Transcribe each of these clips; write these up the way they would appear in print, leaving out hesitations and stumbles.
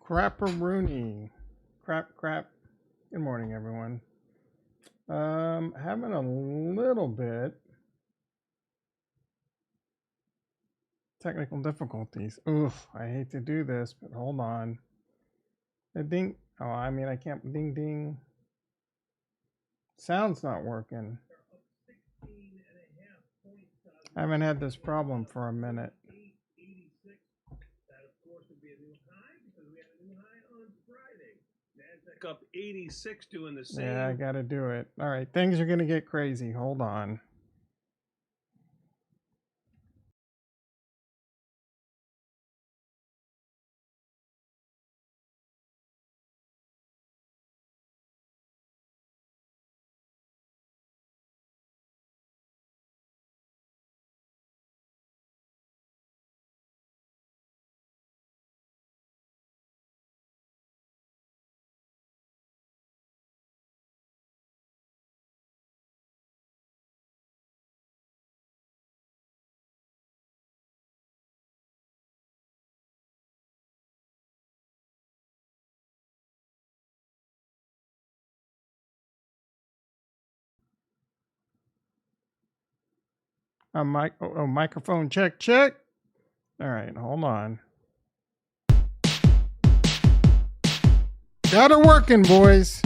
Crapperoonie. Crap. Good morning, everyone. Having a little bit technical difficulties. Oof, I hate to do this, but hold on. The ding. Oh, I mean, I can't. Ding, ding. Sound's not working. I haven't had this problem for a minute. Up 86 doing the same. Yeah, I gotta do it. All right, things are gonna get crazy. Hold on. Microphone check. All right, hold on. Got it working, boys.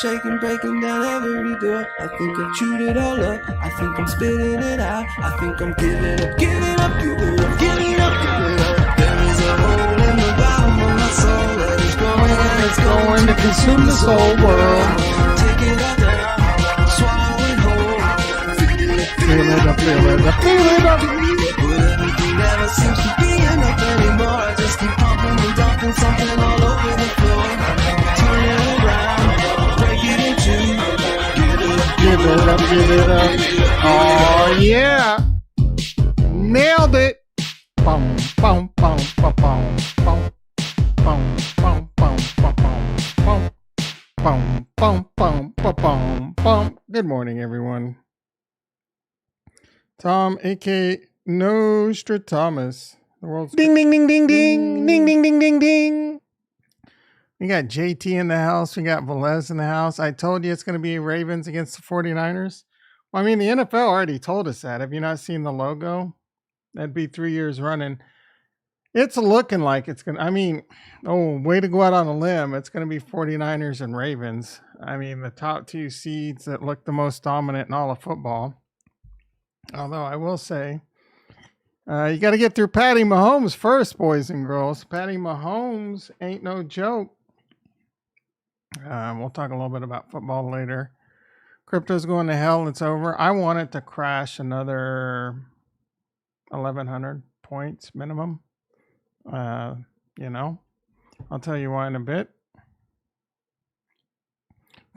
Shaking, breaking down every door. I think I've chewed it all up. I think I'm spitting it out. I think I'm giving up. There is a hole in the bottom of my soul that is growing and it's going to consume this whole world. Take it all down, swallow it whole. Feel it up. But everything never seems to be enough anymore. I just keep pumping and dumping something all over the floor. Turn it around. Give it up. Oh yeah. Nailed it. Boom. Good morning, everyone. Tom, aka Nostradamus. The world's ding. We got JT in the house. We got Velez in the house. I told you it's going to be Ravens against the 49ers. Well, I mean, the NFL already told us that. Have you not seen the logo? That'd be 3 years running. It's looking like it's going to, I mean, way to go out on a limb. It's going to be 49ers and Ravens. I mean, the top two seeds that look the most dominant in all of football. Although I will say, you got to get through Patty Mahomes first, boys and girls. Patty Mahomes ain't no joke. We'll talk a little bit about football later. Crypto's going to hell. It's over. I want it to crash another 1,100 points minimum. I'll tell you why in a bit.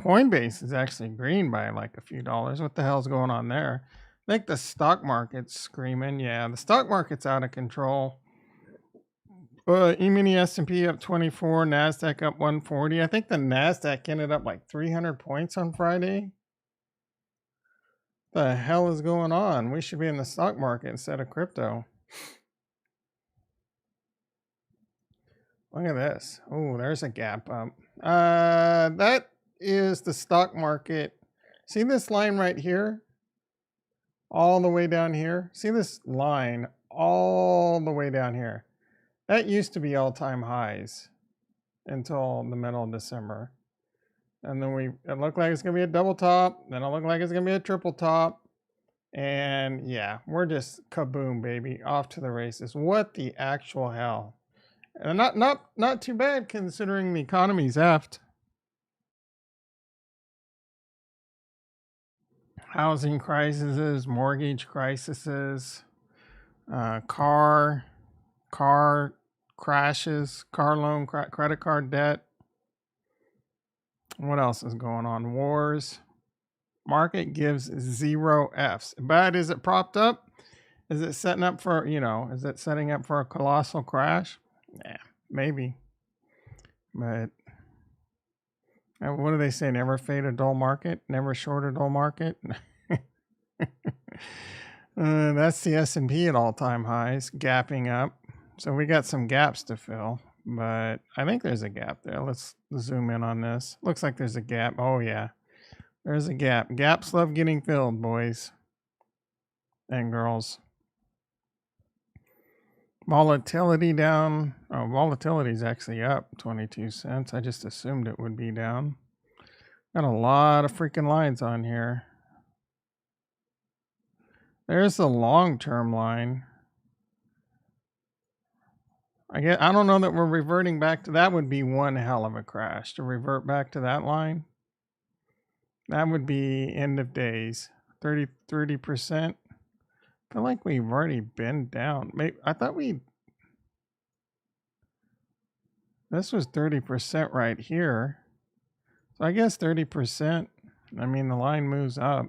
Coinbase is actually green by like a few dollars. What the hell's going on there? I think the stock market's screaming. Yeah, the stock market's out of control. E-mini S&P up 24, NASDAQ up 140. I think the NASDAQ ended up like 300 points on Friday. The hell is going on? We should be in the stock market instead of crypto. Look at this. Oh, there's a gap up. That is the stock market. See this line right here? All the way down here. See this line all the way down here? That used to be all-time highs until the middle of December. And then it looked like it's going to be a double top. Then it looked like it's going to be a triple top. And yeah, we're just kaboom, baby. Off to the races. What the actual hell? And not too bad considering the economy's effed. Housing crises, mortgage crises, car crashes, car loan, credit card debt. What else is going on? Wars. Market gives 0 Fs. But is it propped up? Is it setting up for, is it setting up for a colossal crash? Yeah, maybe. But what do they say? Never fade a dull market, never short a dull market. That's the S&P at all-time highs, gapping up. So we got some gaps to fill, but I think there's a gap there. Let's zoom in on this. Looks like there's a gap. Oh yeah, there's a gap. Gaps love getting filled, boys and girls. Volatility down. Oh, volatility is actually up 22 cents. I just assumed it would be down. Got a lot of freaking lines on here. There's the long-term line. I don't know that we're reverting back to that. Would be one hell of a crash to revert back to that line. That would be end of days. 30%. I feel like we've already been down. Maybe I thought this was 30% right here. So I guess 30%. I mean, the line moves up.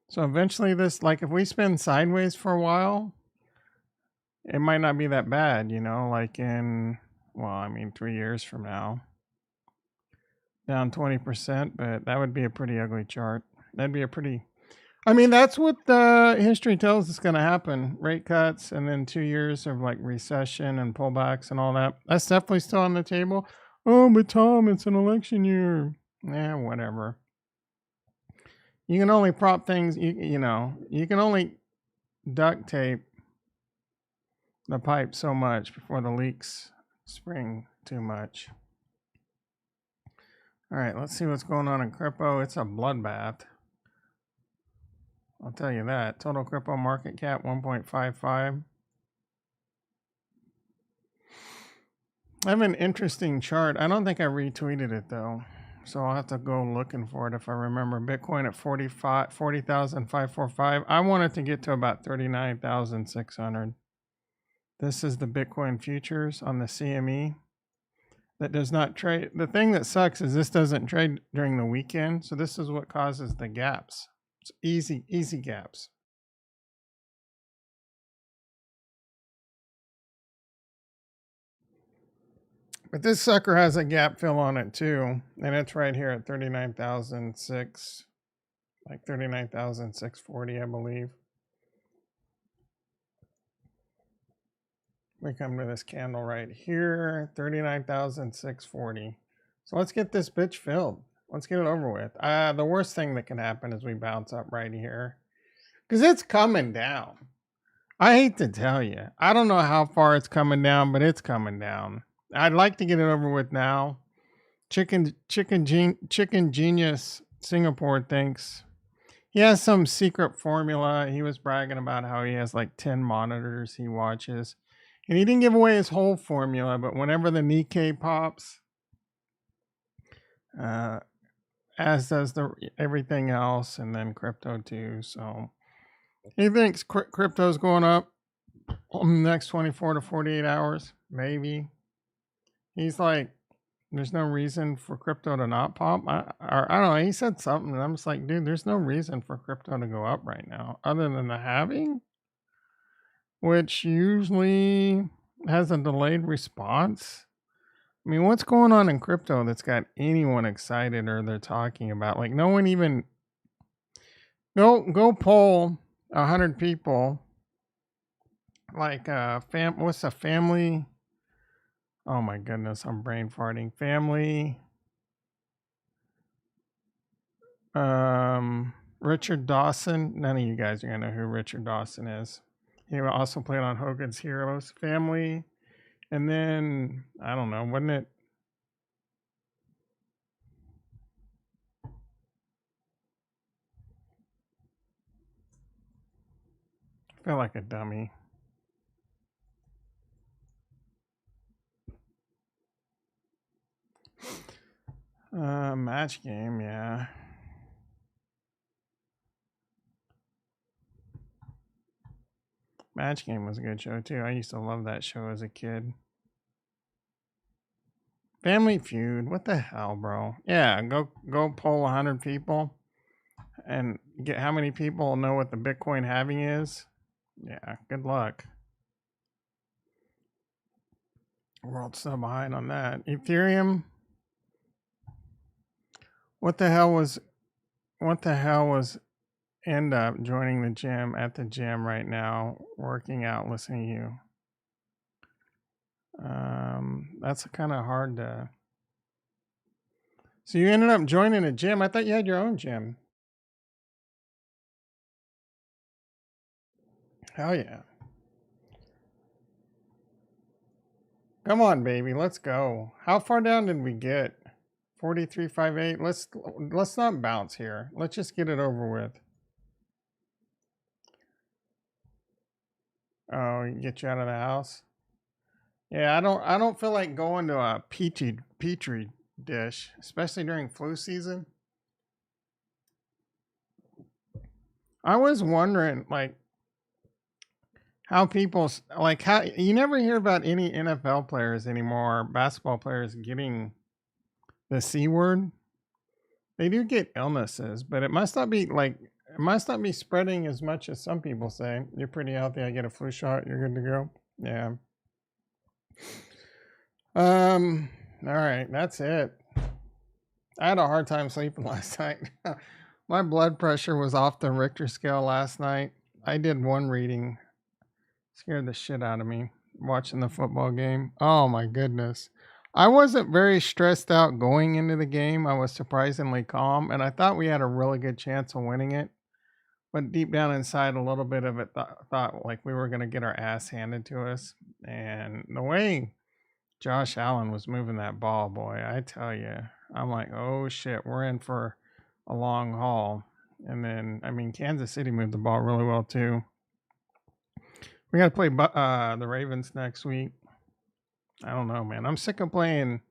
So eventually this, like if we spin sideways for a while, it might not be that bad, like in, 3 years from now. Down 20%, but that would be a pretty ugly chart. That'd be that's what the history tells us going to happen. Rate cuts and then 2 years of like recession and pullbacks and all that. That's definitely still on the table. Oh, but Tom, it's an election year. Yeah, whatever. You can only prop things, you can only duct tape the pipe so much before the leaks spring too much. All right, let's see what's going on in crypto. It's a bloodbath. I'll tell you that. Total crypto market cap 1.55. I have an interesting chart. I don't think I retweeted it though, so I'll have to go looking for it if I remember. Bitcoin at 40,545. I want it to get to about 39,600. This is the Bitcoin futures on the CME that does not trade. The thing that sucks is this doesn't trade during the weekend, so this is what causes the gaps. It's easy gaps. But this sucker has a gap fill on it too, and it's right here at 39,006, like 39,640, I believe. We come to this candle right here, 39,640. So let's get this bitch filled. Let's get it over with. The worst thing that can happen is we bounce up right here, because it's coming down. I hate to tell you. I don't know how far it's coming down, but it's coming down. I'd like to get it over with now. Chicken Genius Singapore thinks he has some secret formula. He was bragging about how he has like 10 monitors he watches. And he didn't give away his whole formula, but whenever the Nikkei pops, as does everything else, and then crypto too. So he thinks crypto's going up in the next 24 to 48 hours, maybe. He's like There's no reason for crypto to not pop. I don't know. He said something, and I'm just like, dude, there's no reason for crypto to go up right now, other than the halving, which usually has a delayed response. I mean, what's going on in crypto that's got anyone excited or they're talking about? Like, no one even go poll 100 people. Like, what's a family? Oh my goodness, I'm brain farting. Family. Richard Dawson. None of you guys are gonna know who Richard Dawson is. He also played on Hogan's Heroes. Family, and then I don't know. Wasn't it? I feel like a dummy. Match game, yeah. Match Game was a good show too. I used to love that show as a kid. Family Feud, what the hell, bro? Yeah, go poll 100 people and get how many people know what the Bitcoin halving is. Yeah, good luck. World's so behind on that. Ethereum. What the hell was end up joining the gym at the gym right now, working out, listening to you? That's kind of hard to. So you ended up joining a gym. I thought you had your own gym. Hell yeah. Come on, baby, let's go. How far down did we get? 43.58. Let's not bounce here. Let's just get it over with. Oh, get you out of the house. Yeah, I don't feel like going to a petri dish, especially during flu season. I was wondering, like, how people like how you never hear about any NFL players anymore, basketball players getting the C word. They do get illnesses, but it must not be spreading as much as some people say. You're pretty healthy. I get a flu shot. You're good to go. Yeah. All right. That's it. I had a hard time sleeping last night. My blood pressure was off the Richter scale last night. I did one reading. Scared the shit out of me watching the football game. Oh my goodness. I wasn't very stressed out going into the game. I was surprisingly calm, and I thought we had a really good chance of winning it. But deep down inside, a little bit of it thought like we were going to get our ass handed to us. And the way Josh Allen was moving that ball, boy, I tell you, I'm like, oh shit, we're in for a long haul. And then, I mean, Kansas City moved the ball really well too. We got to play the Ravens next week. I don't know, man. I'm sick of playing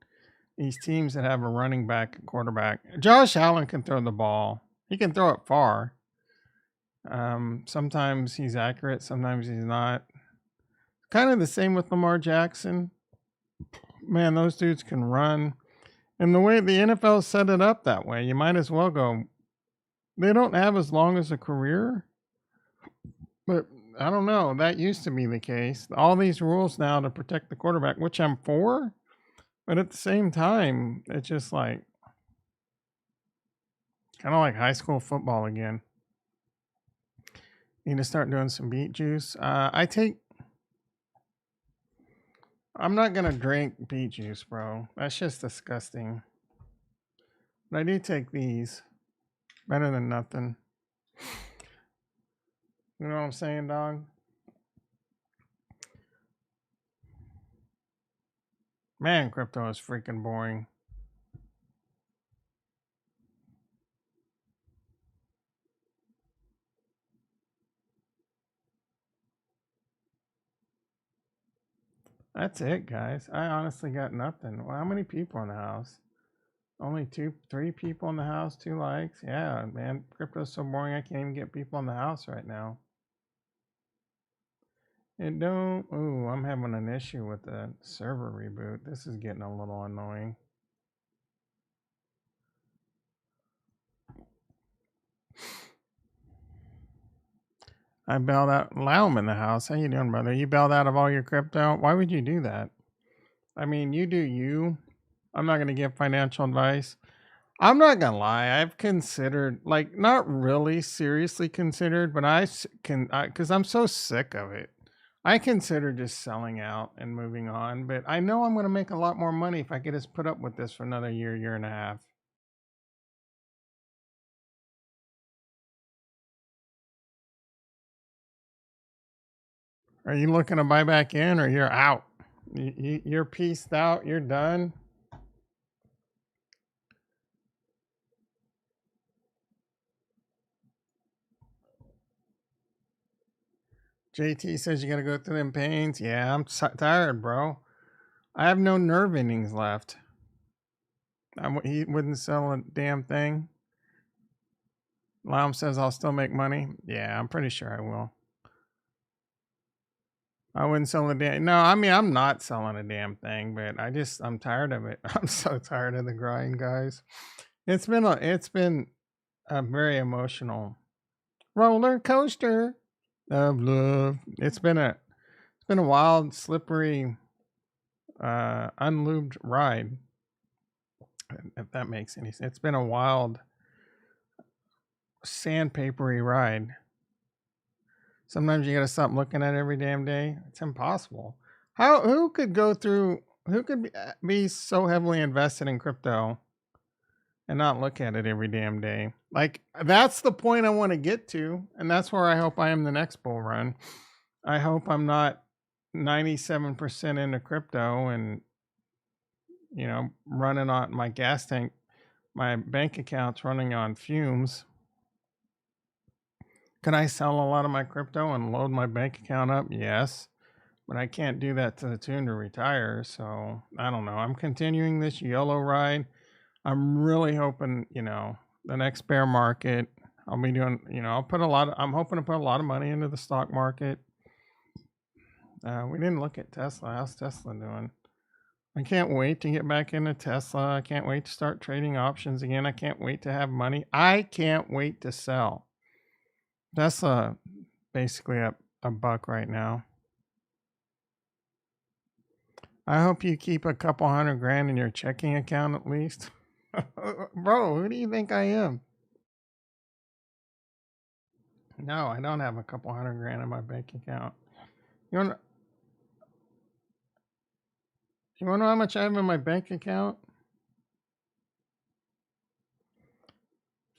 these teams that have a running back and quarterback. Josh Allen can throw the ball. He can throw it far. Sometimes he's accurate. Sometimes he's not. Kind of the same with Lamar Jackson. Man, those dudes can run. And the way the NFL set it up that way, you might as well go. They don't have as long as a career. But I don't know. That used to be the case. All these rules now to protect the quarterback, which I'm for. But at the same time, it's just like kind of like high school football again. Need to start doing some beet juice. I'm not going to drink beet juice, bro. That's just disgusting. But I do take these. Better than nothing. You know what I'm saying, dog? Man, crypto is freaking boring. That's it, guys. I honestly got nothing. Well, how many people in the house? Only 3 people in the house, 2 likes. Yeah, man, crypto's so boring I can't even get people in the house right now. It don't. Ooh, I'm having an issue with the server reboot. This is getting a little annoying. I bailed out. Laum in the house. How you doing, brother? You bailed out of all your crypto? Why would you do that? I mean, you do you. I'm not going to give financial advice. I'm not going to lie. I've considered, like, not really seriously considered, but because I'm so sick of it. I consider just selling out and moving on, but I know I'm going to make a lot more money if I could just put up with this for another year and a half. Are you looking to buy back in, or you're out? You're pieced out. You're done. JT says you got to go through them pains. Yeah, I'm tired, bro. I have no nerve endings left. He wouldn't sell a damn thing. Laum says I'll still make money. Yeah, I'm pretty sure I will. I wouldn't sell a damn. No, I mean, I'm not selling a damn thing, but I'm tired of it. I'm so tired of the grind, guys. It's been a very emotional roller coaster of love. It's been a wild, slippery, unlubed ride. If that makes any sense. It's been a wild, sandpapery ride. Sometimes you gotta stop looking at it every damn day. It's impossible. Who could be so heavily invested in crypto and not look at it every damn day? Like, that's the point I want to get to, and that's where I hope I am the next bull run. I hope I'm not 97% into crypto and, running on my gas tank, my bank account's running on fumes. Can I sell a lot of my crypto and load my bank account up? Yes, but I can't do that to the tune to retire. So I don't know. I'm continuing this YOLO ride. I'm really hoping, the next bear market, I'll be doing, I'm hoping to put a lot of money into the stock market. We didn't look at Tesla. How's Tesla doing? I can't wait to get back into Tesla. I can't wait to start trading options again. I can't wait to have money. I can't wait to sell. Tesla basically a buck right now. I hope you keep a couple $100,000 in your checking account at least. Bro, who do you think I am? No, I don't have a couple $100,000 in my bank account. You want to know how much I have in my bank account?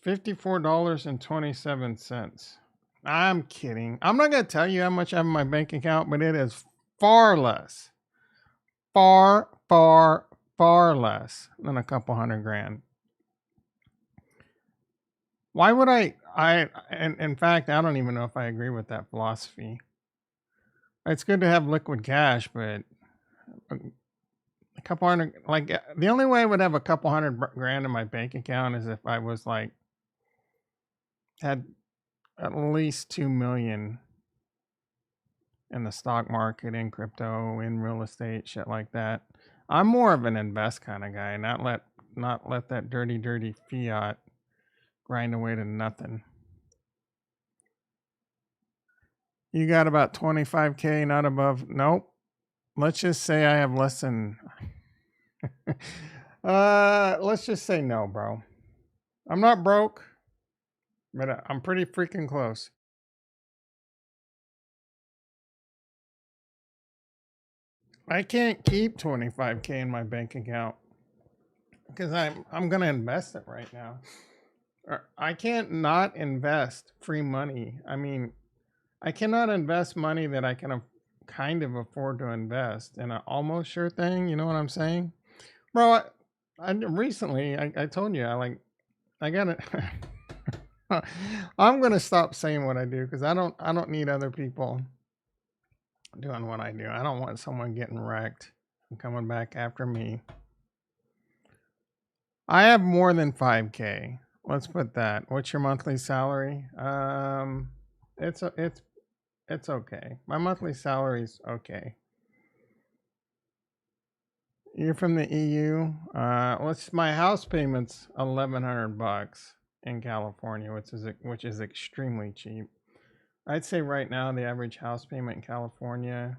$54.27. I'm kidding. I'm not going to tell you how much I have in my bank account, but it is far less. Far, far, far less than a couple $100,000. Why would and in fact, I don't even know if I agree with that philosophy. It's good to have liquid cash, but a couple hundred, like, the only way I would have a couple $100,000 in my bank account is if I was like, had at least 2 million in the stock market, in crypto, in real estate, shit like that. I'm more of an invest kind of guy, not let that dirty fiat grind away to nothing. You got about 25K, not above. Nope. Let's just say I have less than. Let's just say no, bro. I'm not broke, but I'm pretty freaking close. I can't keep 25K in my bank account because I'm gonna invest it right now. I can't not invest free money. I mean, I cannot invest money that I can kind of afford to invest in an almost sure thing. You know what I'm saying, bro? I recently I told you I got it. I'm gonna stop saying what I do because I don't need other people doing what I do. I don't want someone getting wrecked and coming back after me. I have more than 5K. Let's put that. What's your monthly salary? It's okay. My monthly salary's okay. You're from the EU. My house payment's $1,100 in California, which is extremely cheap. I'd say right now the average house payment in California,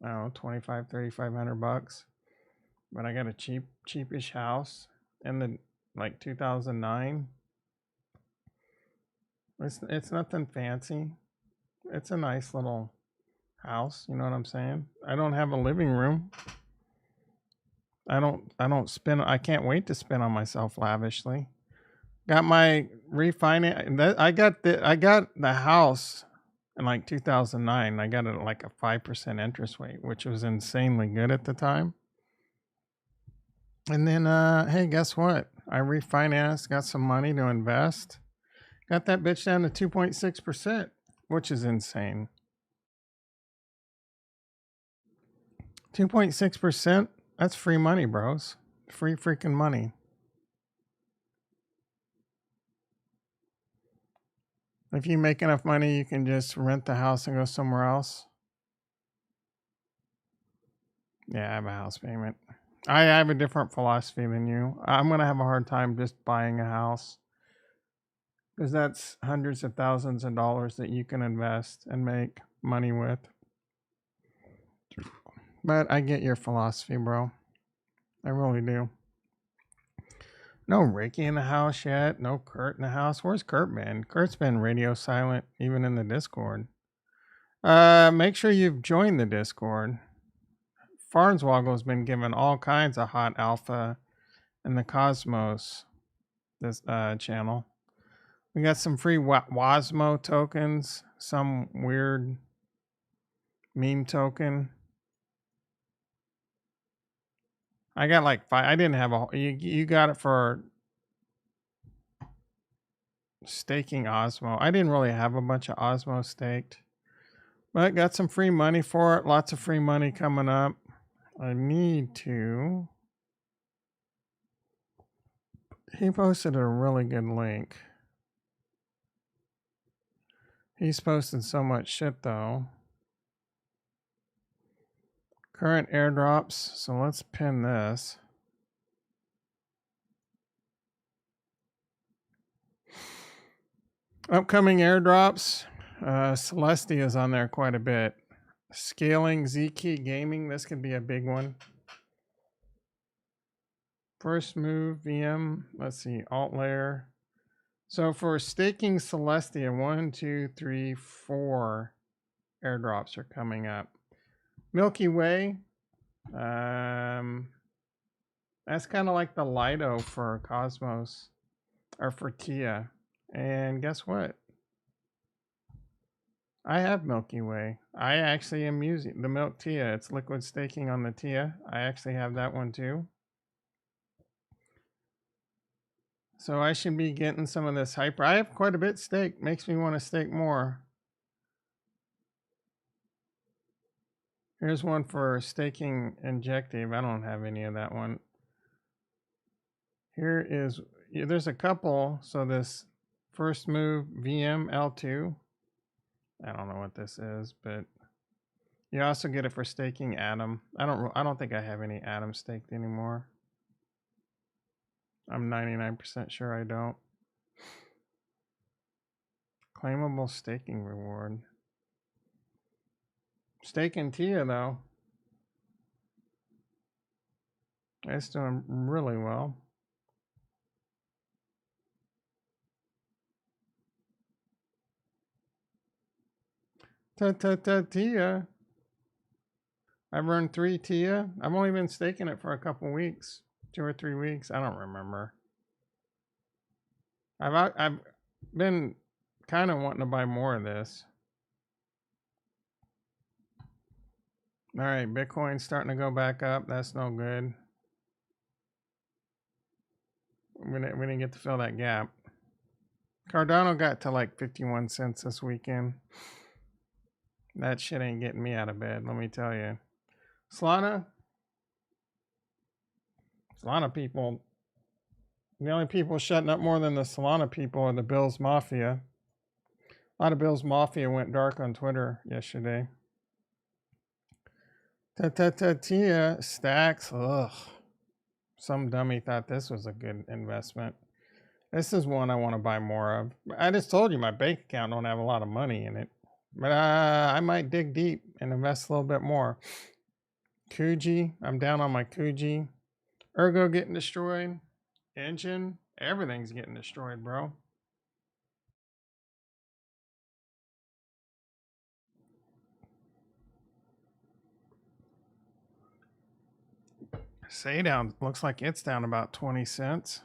I don't know, 3,500 bucks. But I got a cheapish house in the like 2009. It's nothing fancy. It's a nice little house, you know what I'm saying? I don't have a living room. I don't spend. I can't wait to spend on myself lavishly. Got my refinance. I got the house in like 2009. I got it at like a 5% interest rate, which was insanely good at the time. And then, hey, guess what? I refinanced, got some money to invest, got that bitch down to 2.6%, which is insane. 2.6%. That's free money, bros. Free freaking money. If you make enough money, you can just rent the house and go somewhere else. Yeah, I have a house payment. I have a different philosophy than you. I'm going to have a hard time just buying a house, because that's hundreds of thousands of dollars that you can invest and make money with. But I get your philosophy, bro. I really do. No Ricky in the house yet. No Kurt in the house. Where's Kurt been? Kurt's been radio silent, even in the Discord. Make sure you've joined the Discord. Farnswoggle's been given all kinds of hot alpha in the Cosmos this channel. We got some free Wasmo tokens, some weird meme token. I got like 5. I didn't have a. You got it for staking Osmo. I didn't really have a bunch of Osmo staked, but got some free money for it. Lots of free money coming up. I need to. He posted a really good link. He's posted so much shit though. Current airdrops. So let's pin this. Upcoming airdrops. Celestia is on there quite a bit. Scaling Zkey Gaming. This could be a big one. First move VM. Let's see. Alt layer. So for staking Celestia, 1, 2, 3, 4 airdrops are coming up. Milky Way. That's kind of like the Lido for Cosmos or for Tia. And guess what? I have Milky Way. I actually am using the Milk Tia. It's liquid staking on the Tia. I actually have that one too. So I should be getting some of this hyper. I have quite a bit staked. Makes me want to stake more. Here's one for staking Injective. I don't have any of that one. Here is, there's a couple. So this first move VM L2. I don't know what this is, but you also get it for staking Atom. I don't think I have any Atom staked anymore. I'm 99% sure I don't. Claimable staking reward. Staking Tia though. It's doing really well. Tia. I've earned 3 Tia. I've only been staking it for a couple weeks. 2 or 3 weeks. I don't remember. I've been kind of wanting to buy more of this. All right, Bitcoin's starting to go back up. That's no good. We didn't get to fill that gap. Cardano got to like 51 cents this weekend. That shit ain't getting me out of bed, let me tell you. Solana people, the only people shutting up more than the Solana people are the Bills Mafia. A lot of Bills Mafia went dark on Twitter yesterday. Tia stacks. Ugh. Some dummy thought this was a good investment. This is one I want to buy more of. I just told you my bank account don't have a lot of money in it. But I might dig deep and invest a little bit more. Kuji, I'm down on my Kuji. Ergo getting destroyed. Engine, everything's getting destroyed, bro. Say down, looks like it's down about 20 cents.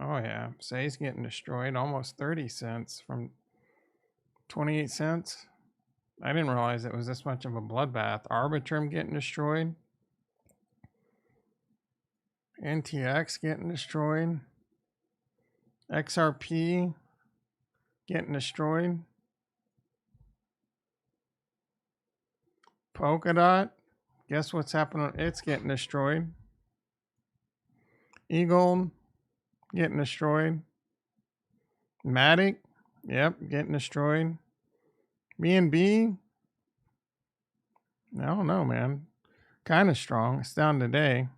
Oh yeah, Say's getting destroyed, almost 30 cents from 28 cents. I didn't realize it was this much of a bloodbath. Arbitrum getting destroyed. NTX getting destroyed. XRP getting destroyed. Polkadot, guess what's happening? It's getting destroyed. Eagle getting destroyed. Matic, yep, getting destroyed. BNB, I don't know, man. Kind of strong. It's down today.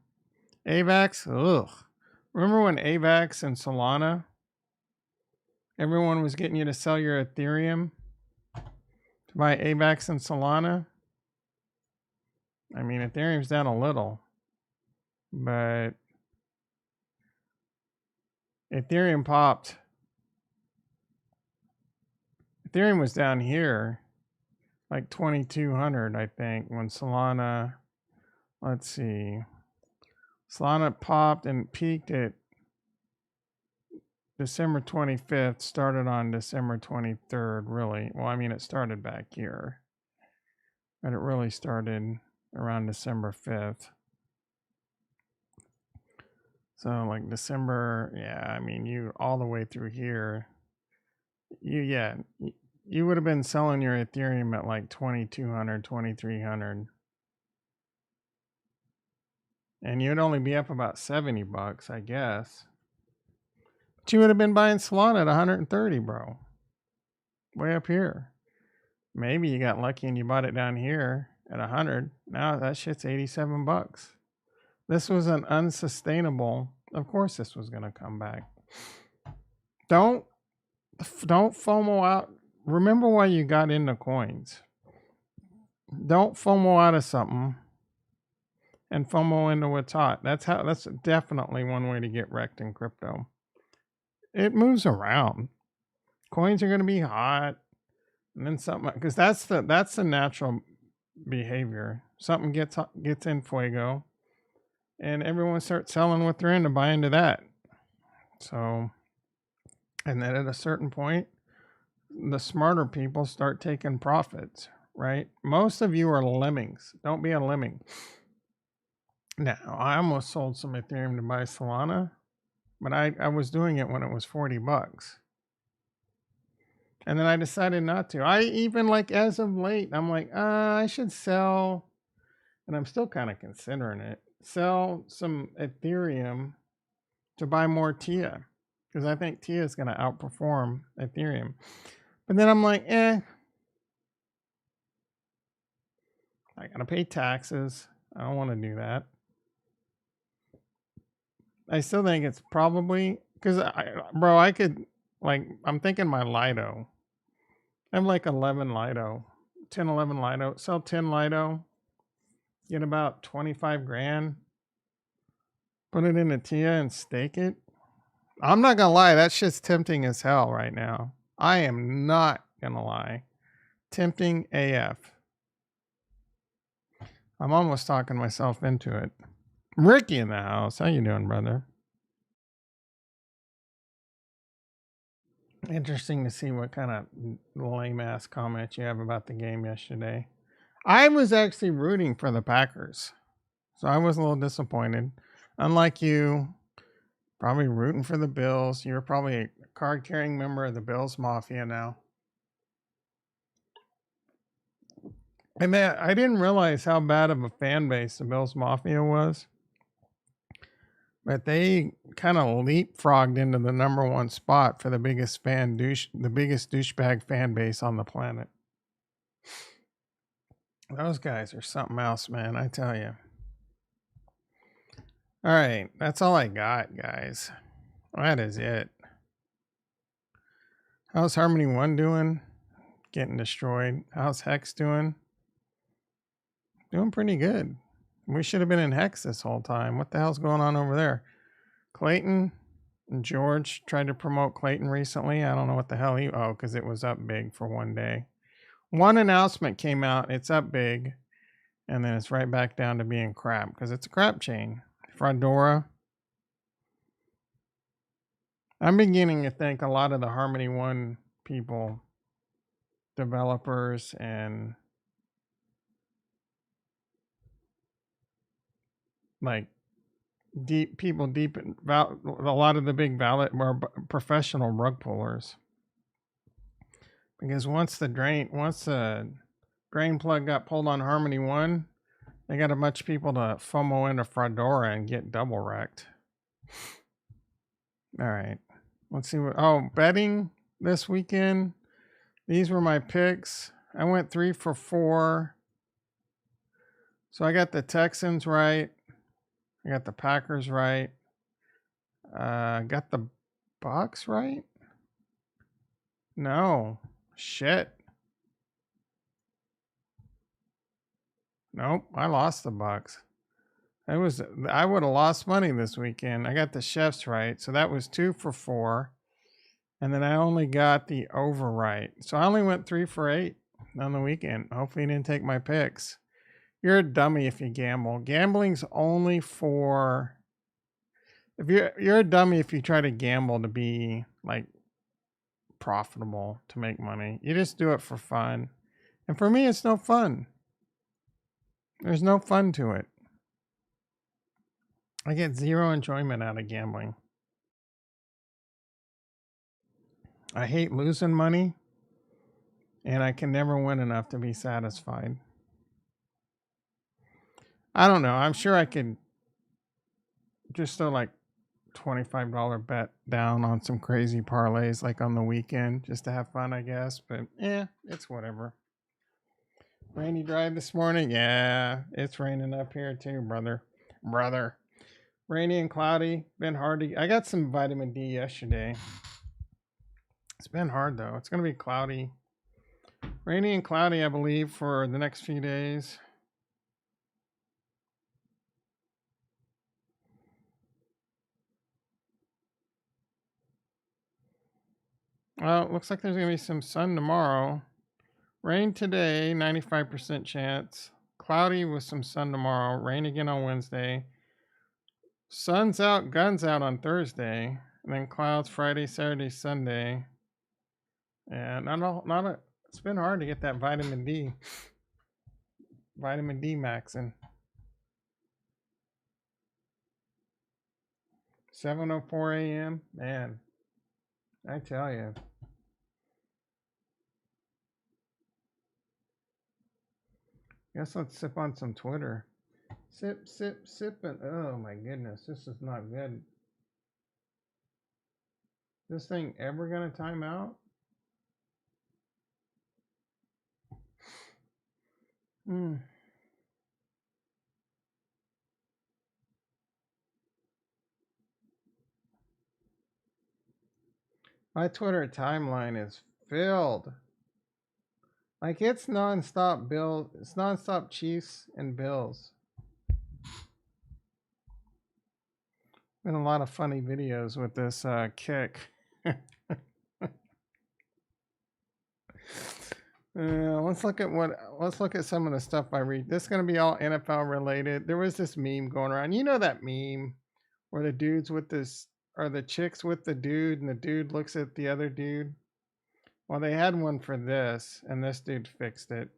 AVAX, ugh. Remember when AVAX and Solana, everyone was getting you to sell your Ethereum to buy AVAX and Solana? I mean, Ethereum's down a little, but Ethereum popped. Ethereum was down here, like 2,200, I think, when Solana, let's see, Solana popped and peaked at December 25th, started on December 23rd, really. Well, I mean, it started back here, but it really started around December 5th. So like December, yeah, I mean, you all the way through here, you would have been selling your Ethereum at like 2,200, 2,300. And you'd only be up about $70, I guess. But you would have been buying Solana at 130, bro. Way up here. Maybe you got lucky and you bought it down here at 100. Now that shit's $87. This was an unsustainable. Of course this was going to come back. Don't FOMO out. Remember why you got into coins. Don't FOMO out of something and FOMO into what's hot. That's definitely one way to get wrecked in crypto. It moves around. Coins are going to be hot, and then something, because that's the natural behavior. Something gets in fuego, and everyone starts selling what they're in to buy into that. So, and then at a certain point, the smarter people start taking profits, right? Most of you are lemmings. Don't be a lemming. Now, I almost sold some Ethereum to buy Solana, but I was doing it when it was $40. And then I decided not to. I even, like, as of late, I'm like, I should sell, and I'm still kind of considering it, sell some Ethereum to buy more TIA, because I think TIA is going to outperform Ethereum. But then I'm like, I got to pay taxes. I don't want to do that. I still think it's probably, because, I could, like, I'm thinking my Lido. I have like 11 Lido, 10, 11 Lido. Sell 10 Lido, get about 25 grand, put it in a TIA and stake it. I'm not gonna lie, that shit's tempting as hell right now. I am not gonna lie. Tempting AF. I'm almost talking myself into it. Ricky in the house. How you doing, brother? Interesting to see what kind of lame ass comments you have about the game yesterday. I was actually rooting for the Packers, so I was a little disappointed. Unlike you, probably rooting for the Bills. You're probably a card carrying member of the Bills Mafia now. And man, I didn't realize how bad of a fan base the Bills Mafia was. But they kind of leapfrogged into the number one spot for the biggest douchebag fan base on the planet. Those guys are something else, man, I tell you. All right, that's all I got, guys. That is it. How's Harmony 1 doing? getting destroyed. How's Hex doing? Doing pretty good. We should have been in Hex this whole time. What the hell's going on over there? Clayton and George tried to promote Clayton recently. I don't know what the hell because it was up big for one day. One announcement came out, it's up big, and then it's right back down to being crap because it's a crap chain. Fraudora. I'm beginning to think a lot of the Harmony One people, developers, and like deep in a lot of the big were professional rug pullers. Because once the drain plug got pulled on Harmony One, they got a bunch of people to FOMO into Fraudora and get double wrecked. All right, let's see what. Betting this weekend. These were my picks. I went 3 for 4. So I got the Texans right. I got the Packers right. Got the Bucks right. No. Shit. Nope, I lost the Bucks. I would have lost money this weekend. I got the Chefs right, so that was 2 for 4. And then I only got the over right. So I only went 3 for 8 on the weekend. Hopefully you didn't take my picks. You're a dummy if you gamble. Gambling's only for you're a dummy if you try to gamble to be like profitable, to make money. You just do it for fun. And for me, it's no fun. There's no fun to it. I get zero enjoyment out of gambling. I hate losing money, and I can never win enough to be satisfied. I don't know. I'm sure I could just throw like $25 bet down on some crazy parlays like on the weekend just to have fun, I guess. But it's whatever. Rainy drive this morning? Yeah, it's raining up here too, brother. Rainy and cloudy. Been hard to... I got some vitamin D yesterday. It's been hard though. It's going to be cloudy. Rainy and cloudy, I believe, for the next few days. Well, it looks like there's going to be some sun tomorrow. Rain today, 95% chance. Cloudy with some sun tomorrow. Rain again on Wednesday. Sun's out, guns out on Thursday. And then clouds Friday, Saturday, Sunday. And it's been hard to get that vitamin D. Vitamin D maxing. 7:04 a.m. Man, I tell you. Guess let's sip on some Twitter. Sip, and oh my goodness, this is not good. This thing ever gonna time out? My Twitter timeline is filled. Like it's nonstop it's nonstop Chiefs and Bills. Been a lot of funny videos with this kick. Let's look at some of the stuff I read. This is gonna be all NFL related. There was this meme going around. You know that meme where the dudes with this or the chicks with the dude and the dude looks at the other dude? Well, they had one for this, and this dude fixed it.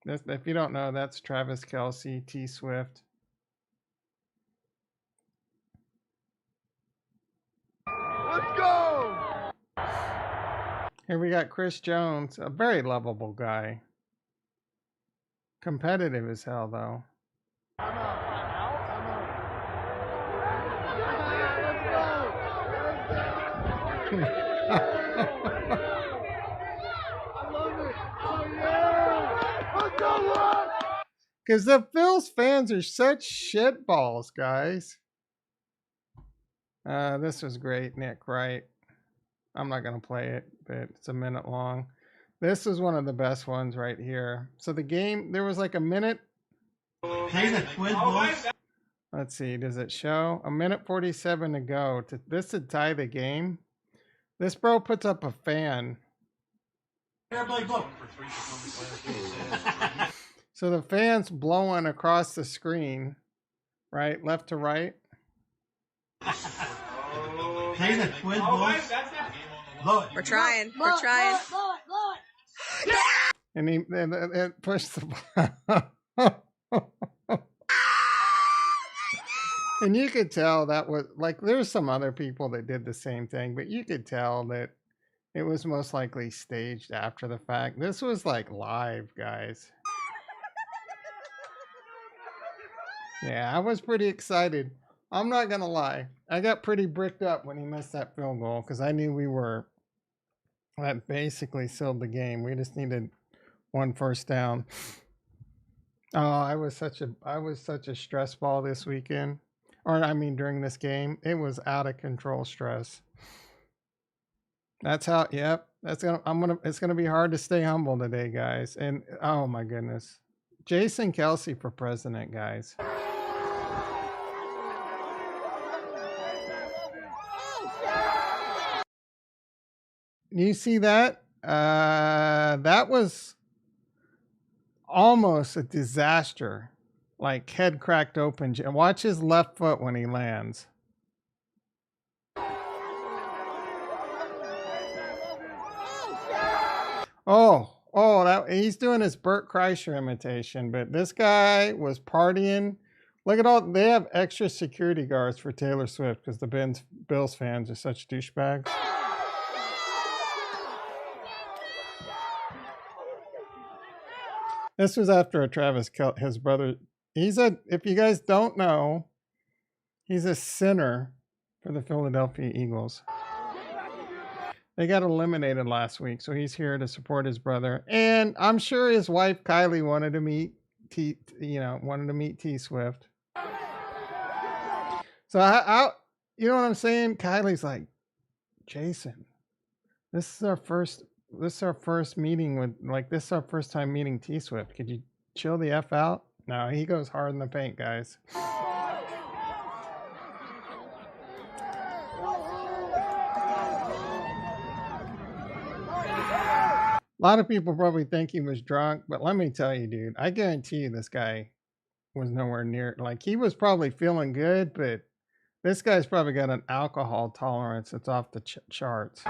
This, if you don't know, that's Travis Kelce, T Swift. Let's go! Here we got Chris Jones, a very lovable guy. Competitive as hell, though. Because the Bills fans are such shitballs, guys. This was great, Nick, right? I'm not going to play it, but it's a minute long. This was one of the best ones right here. So the game, there was like a minute. Play the quid, boys. Let's see, does it show? A minute 47 to go. This to tie the game. This bro puts up a fan. Everybody go. So the fan's blowing across the screen, right? Left to right. Play the quid, boys. Blow it. We're trying. We're trying. And he pushed the button. And you could tell that was like, there's some other people that did the same thing, but you could tell that it was most likely staged after the fact. This was like live, guys. Yeah, I was pretty excited. I'm not going to lie. I got pretty bricked up when he missed that field goal because I knew that basically sealed the game. We just needed one first down. Oh, I was such a stress ball this weekend. Or I mean during this game. It was out of control stress. That's how, yep. It's gonna be hard to stay humble today, guys. And oh my goodness. Jason Kelce for president, guys. You see that? That was almost a disaster. Like head cracked open. Watch his left foot when he lands. Oh, he's doing his Bert Kreischer imitation, but this guy was partying. Look at all, they have extra security guards for Taylor Swift because the Bills fans are such douchebags. This was after a Travis Kelce, his brother. If you guys don't know, he's a center for the Philadelphia Eagles. They got eliminated last week, so he's here to support his brother. And I'm sure his wife Kylie wanted to meet T Swift. So you know what I'm saying? Kylie's like, Jason, this is our first meeting with, like, this is our first time meeting T Swift. Could you chill the F out? No, he goes hard in the paint, guys. A lot of people probably think he was drunk, but let me tell you, dude, I guarantee you this guy was nowhere near, like, he was probably feeling good, but this guy's probably got an alcohol tolerance that's off the charts.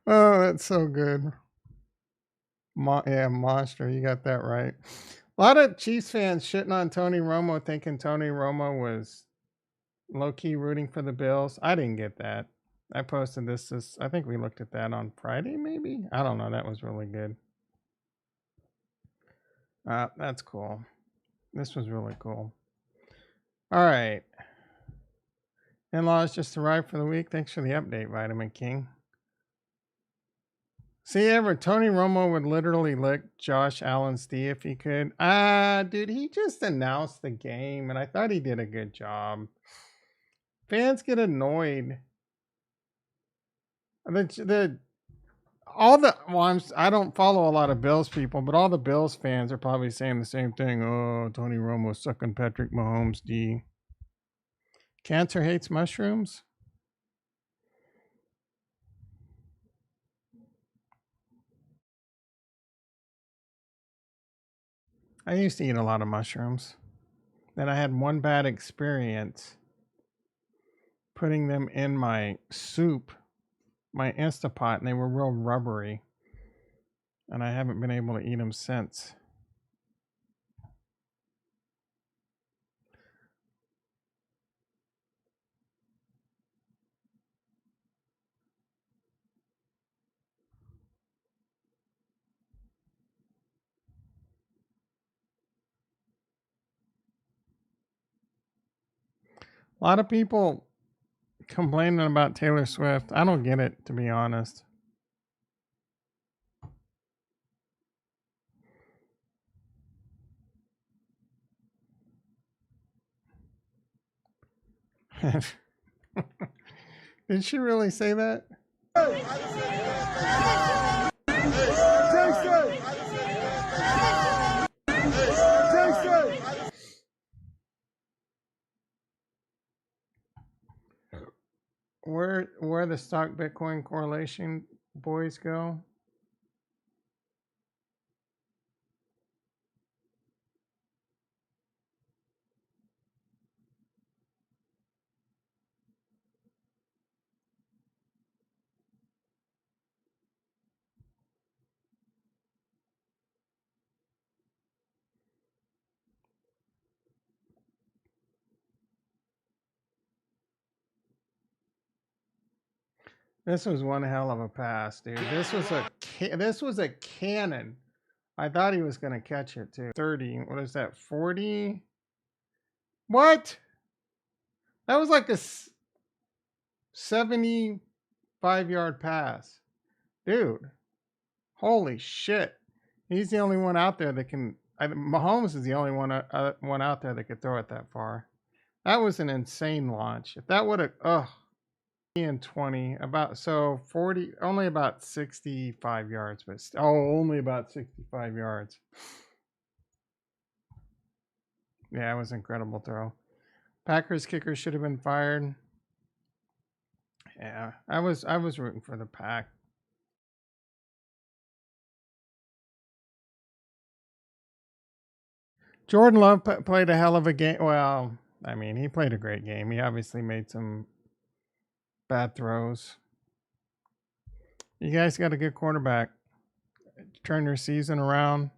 Oh, that's so good. Yeah, monster. You got that right. A lot of Chiefs fans shitting on Tony Romo, thinking Tony Romo was low-key rooting for the Bills. I didn't get that. I posted this. I think we looked at that on Friday, maybe? I don't know. That was really good. That's cool. This was really cool. All right. In-laws just arrived for the week. Thanks for the update, Vitamin King. See, Tony Romo would literally lick Josh Allen's D if he could. Dude, he just announced the game, and I thought he did a good job. Fans get annoyed. I don't follow a lot of Bills people, but all the Bills fans are probably saying the same thing. Oh, Tony Romo sucking Patrick Mahomes D. Cancer hates mushrooms? I used to eat a lot of mushrooms. Then I had one bad experience putting them in my soup, my Instapot, and they were real rubbery. And I haven't been able to eat them since. A lot of people complaining about Taylor Swift. I don't get it, to be honest. Did she really say that? Where the stock Bitcoin correlation boys go? This was one hell of a pass, dude. This was a cannon. I thought he was gonna catch it too. 30. What is that? 40? What? That was like a 75-yard pass, dude. Holy shit! He's the only one out there that can. Mahomes is the only one out there that could throw it that far. That was an insane launch. If that would have, and 20, about 40, only about 65 yards, but only about 65 yards. Yeah, it was an incredible throw. Packers kicker should have been fired. Yeah, I was rooting for the Pack. Jordan Love played a hell of a game. Well, I mean, he played a great game. He obviously made some bad throws. You guys got a good quarterback. Turn your season around.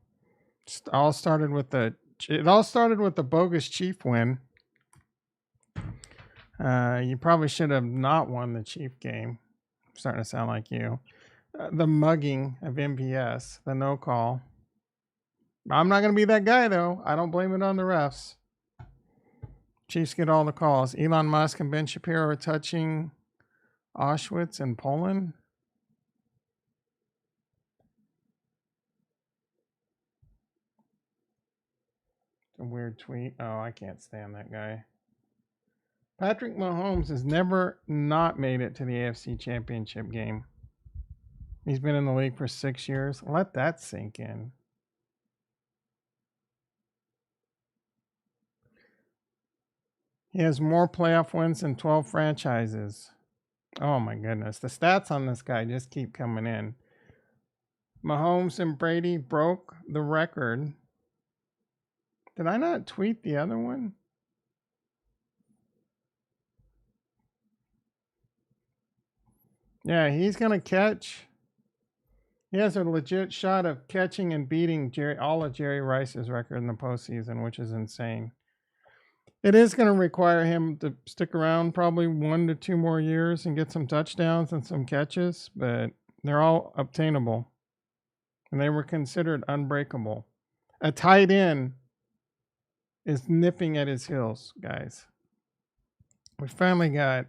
It all started with the bogus Chief win. You probably should have not won the Chief game. I'm starting to sound like you. The mugging of MPS, the no call. I'm not going to be that guy, though. I don't blame it on the refs. Chiefs get all the calls. Elon Musk and Ben Shapiro are touching Auschwitz in Poland. It's a weird tweet. Oh, I can't stand that guy. Patrick Mahomes has never not made it to the AFC Championship game. He's been in the league for 6 years. Let that sink in. He has more playoff wins than 12 franchises. Oh my goodness. The stats on this guy just keep coming in. Mahomes and Brady broke the record. Did I not tweet the other one? Yeah, he's going to catch. He has a legit shot of catching and beating all of Jerry Rice's record in the postseason, which is insane. It is going to require him to stick around probably 1 to 2 more years and get some touchdowns and some catches, but they're all obtainable. And they were considered unbreakable. A tight end is nipping at his heels, guys. We finally got,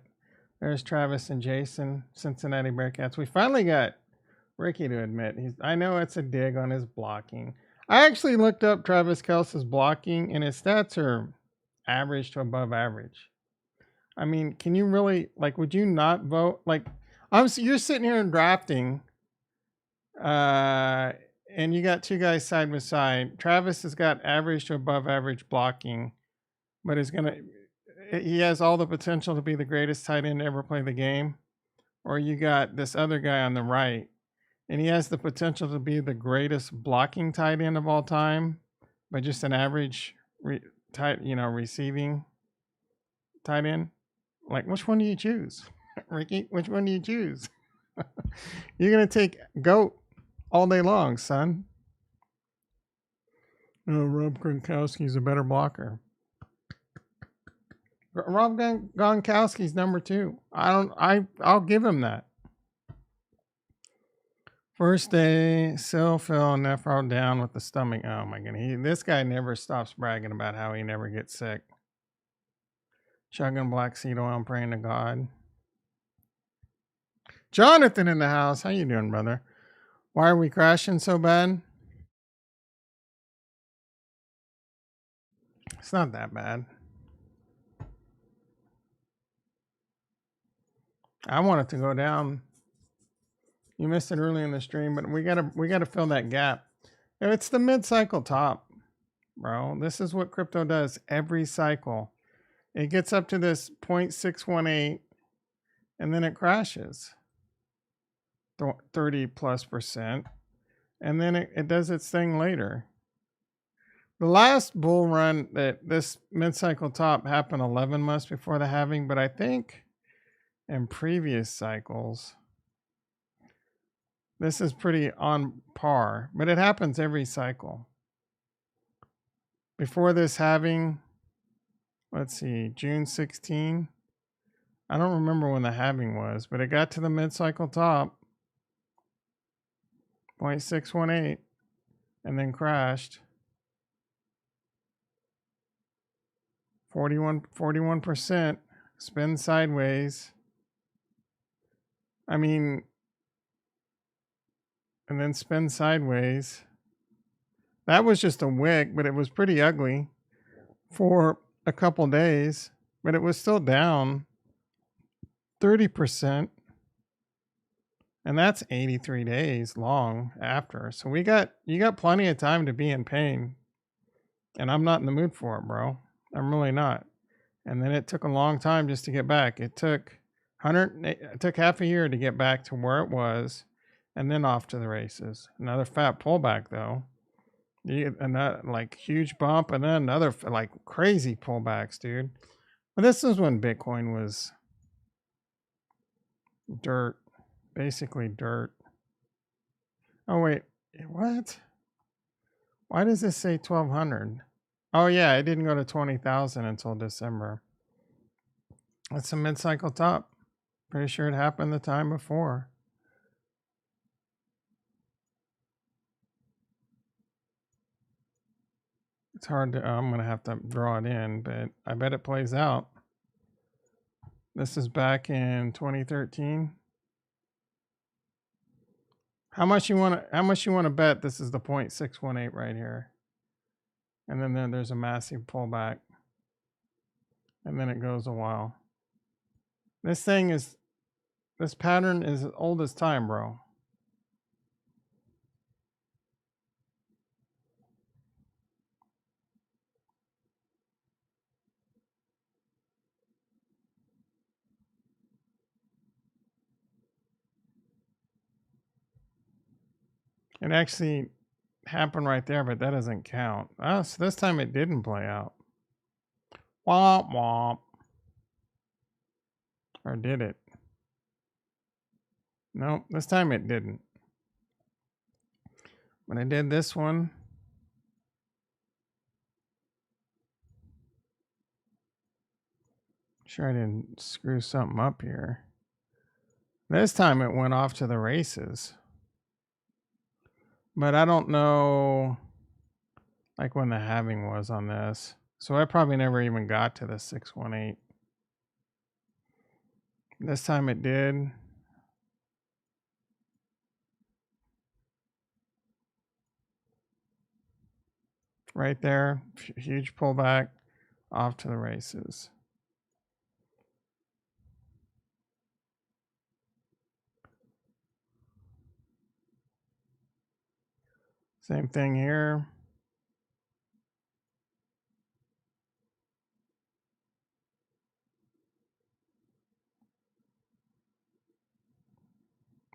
there's Travis and Jason, Cincinnati Bearcats. We finally got Ricky to admit, I know it's a dig on his blocking. I actually looked up Travis Kelce's blocking, and his stats are average to above average. I mean, can you really, like, would you not vote? Like, you're sitting here and drafting, and you got 2 guys side by side. Travis has got average to above average blocking, but he has all the potential to be the greatest tight end to ever play the game. Or you got this other guy on the right, and he has the potential to be the greatest blocking tight end of all time, but just an average receiving tight end. Like, which one do you choose? Ricky, which one do you choose? You're going to take GOAT all day long, son. No, Rob Gronkowski's a better blocker. Rob Gronkowski's number 2. I'll give him that. First day, Phil Nephro down with the stomach. Oh my goodness. This guy never stops bragging about how he never gets sick. Chugging black seed oil and praying to God. Jonathan in the house. How you doing, brother? Why are we crashing so bad? It's not that bad. I want it to go down. You missed it early in the stream, but we gotta fill that gap. It's the mid-cycle top, bro. This is what crypto does every cycle. It gets up to this 0.618 and then it crashes 30+%. And then it does its thing later. The last bull run that this mid-cycle top happened 11 months before the halving, but I think in previous cycles, this is pretty on par, but it happens every cycle. Before this halving, let's see, June 16. I don't remember when the halving was, but it got to the mid-cycle top, 0.618, and then crashed. 41%, spin sideways. I mean, and then spin sideways. That was just a wick, but it was pretty ugly for a couple days, but it was still down 30%. And that's 83 days long after. So you got plenty of time to be in pain. And I'm not in the mood for it, bro. I'm really not. And then it took a long time just to get back. It took half a year to get back to where it was, and then off to the races. Another fat pullback though. Another like huge bump, and then another like crazy pullbacks, dude. But this is when Bitcoin was dirt, basically dirt. Oh wait, what? Why does this say 1200? Oh yeah, it didn't go to 20,000 until December. That's a mid-cycle top. Pretty sure it happened the time before. It's hard to, I'm gonna have to draw it in, but I bet it plays out. This is back in 2013. How much you want to bet this is the 0.618 right here? And then there's a massive pullback. And then it goes a while. This pattern is as old as time, bro. It actually happened right there, but that doesn't count. Oh, so this time it didn't play out. Womp womp. Or did it? Nope, this time it didn't. When I did this one, sure I didn't screw something up here. This time it went off to the races. But I don't know like when the halving was on this. So I probably never even got to the 618. This time it did. Right there, huge pullback, off to the races. Same thing here.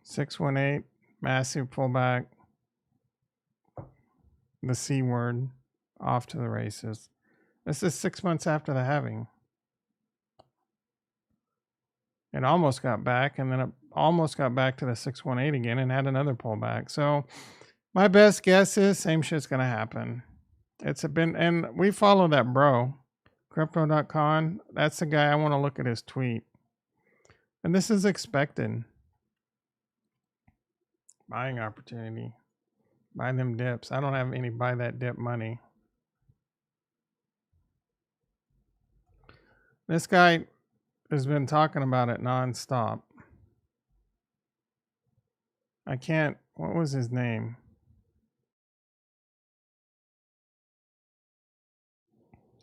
$618, massive pullback. The C word, off to the races. This is 6 months after the halving. It almost got back, and then it almost got back to the 618 again and had another pullback. So my best guess is same shit's gonna happen. And we follow that bro, crypto.com. That's the guy. I want to look at his tweet. And this is expected. Buying opportunity. Buy them dips. I don't have any buy that dip money. This guy has been talking about it nonstop. I can't, what was his name?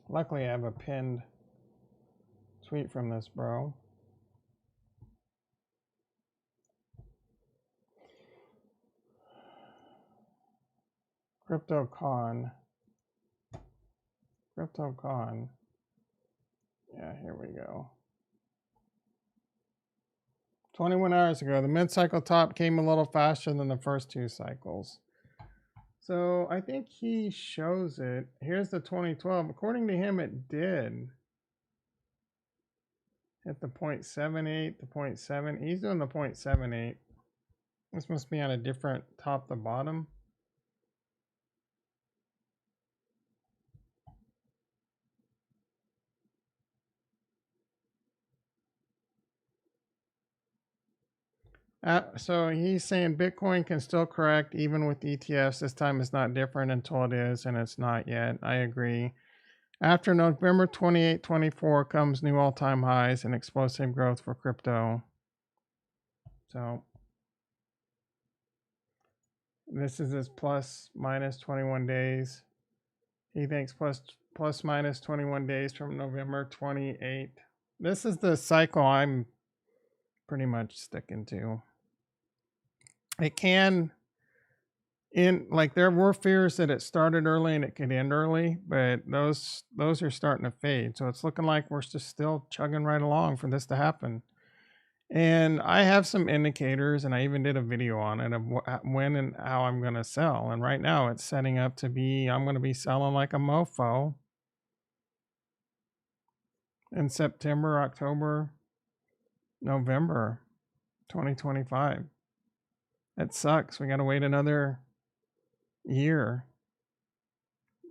Luckily I have a pinned tweet from this bro. CryptoCon. CryptoCon. Yeah, here we go. 21 hours ago, the mid-cycle top came a little faster than the first two cycles. So I think he shows it. Here's the 2012. According to him, it did hit the 0.78, the 0.7. He's doing the 0.78. This must be on a different top to bottom. So he's saying Bitcoin can still correct even with ETFs. This time is not different until it is, and it's not yet. I agree. After November 28, 24 comes new all-time highs and explosive growth for crypto. So this is his plus minus 21 days. He thinks plus minus 21 days from November 28. This is the cycle I'm pretty much sticking to. It can, there were fears that it started early and it could end early, but those are starting to fade. So it's looking like we're just still chugging right along for this to happen. And I have some indicators, and I even did a video on it of when and how I'm going to sell. And right now it's setting up to be, I'm going to be selling like a mofo in September, October, November 2025. It sucks. We got to wait another year,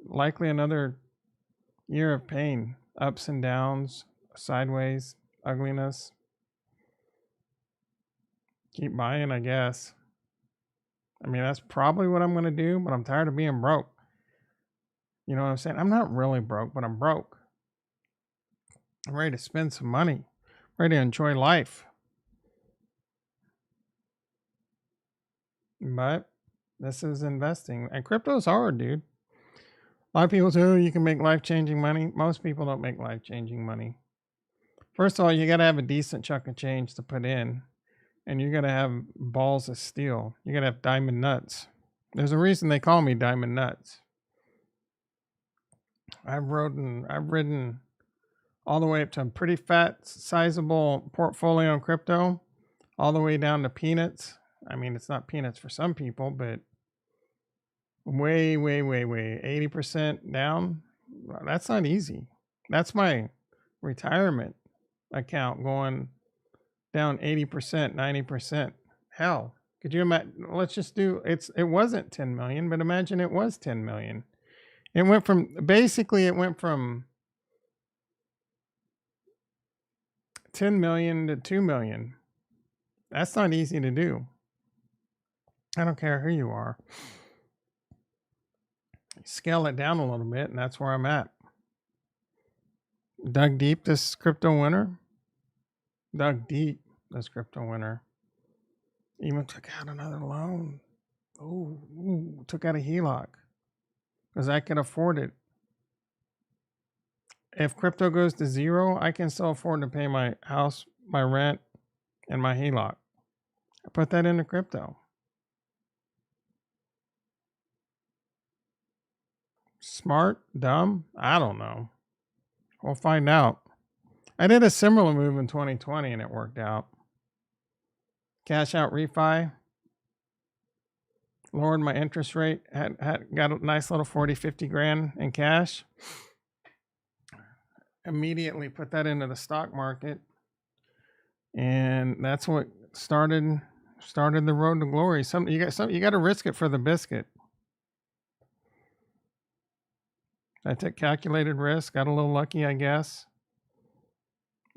likely another year of pain, ups and downs, sideways, ugliness. Keep buying, I guess. I mean, that's probably what I'm going to do, but I'm tired of being broke. You know what I'm saying? I'm not really broke, but I'm broke. I'm ready to spend some money. I'm ready to enjoy life. But this is investing. And crypto's hard, dude. A lot of people say, oh, you can make life-changing money. Most people don't make life-changing money. First of all, you got to have a decent chunk of change to put in. And you got to have balls of steel. You got to have diamond nuts. There's a reason they call me Diamond Nuts. I've ridden all the way up to a pretty fat, sizable portfolio in crypto, all the way down to peanuts. I mean, it's not peanuts for some people, but way 80% down. That's not easy. That's my retirement account going down 80%, 90%. Hell, could you imagine? Let's just do it wasn't 10 million, but imagine it was 10 million. It went from 10 million to 2 million. That's not easy to do. I don't care who you are. Scale it down a little bit, and that's where I'm at. Dug deep this crypto winter. Even took out another loan. Took out a HELOC because I could afford it. If crypto goes to zero, I can still afford to pay my house, my rent, and my HELOC. I put that into crypto. Smart? Dumb? I don't know. We'll find out. I did a similar move in 2020 and it worked out. Cash out refi. Lowered my interest rate. Got a nice little 40, 50 grand in cash. Immediately put that into the stock market. And that's what started the road to glory. You got to risk it for the biscuit. I took calculated risk, got a little lucky, I guess.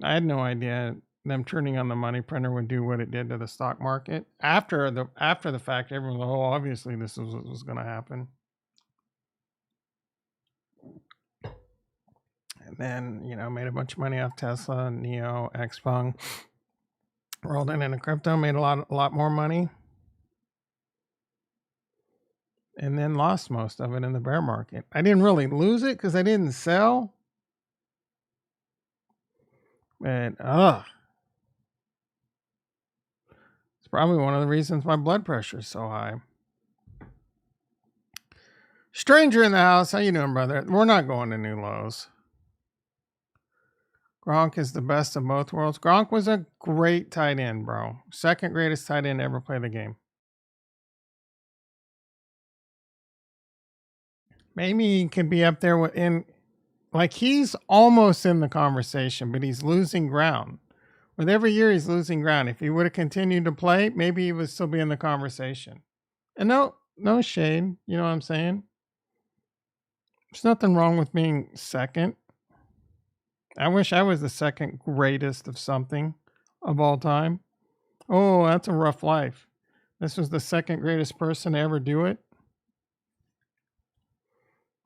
I had no idea them turning on the money printer would do what it did to the stock market. After the fact, everyone was, obviously this is what was going to happen. And then, made a bunch of money off Tesla, Neo, Xpeng. Rolled it into crypto, made a lot more money. And then lost most of it in the bear market. I didn't really lose it because I didn't sell. But it's probably one of the reasons my blood pressure is so high. Stranger in the house. How you doing, brother? We're not going to new lows. Gronk is the best of both worlds. Gronk was a great tight end, bro. Second greatest tight end to ever play the game. Maybe he could be up there like he's almost in the conversation, but he's losing ground. With every year he's losing ground. If he would have continued to play, maybe he would still be in the conversation. And no shade, you know what I'm saying? There's nothing wrong with being second. I wish I was the second greatest of something of all time. Oh, that's a rough life. This was the second greatest person to ever do it.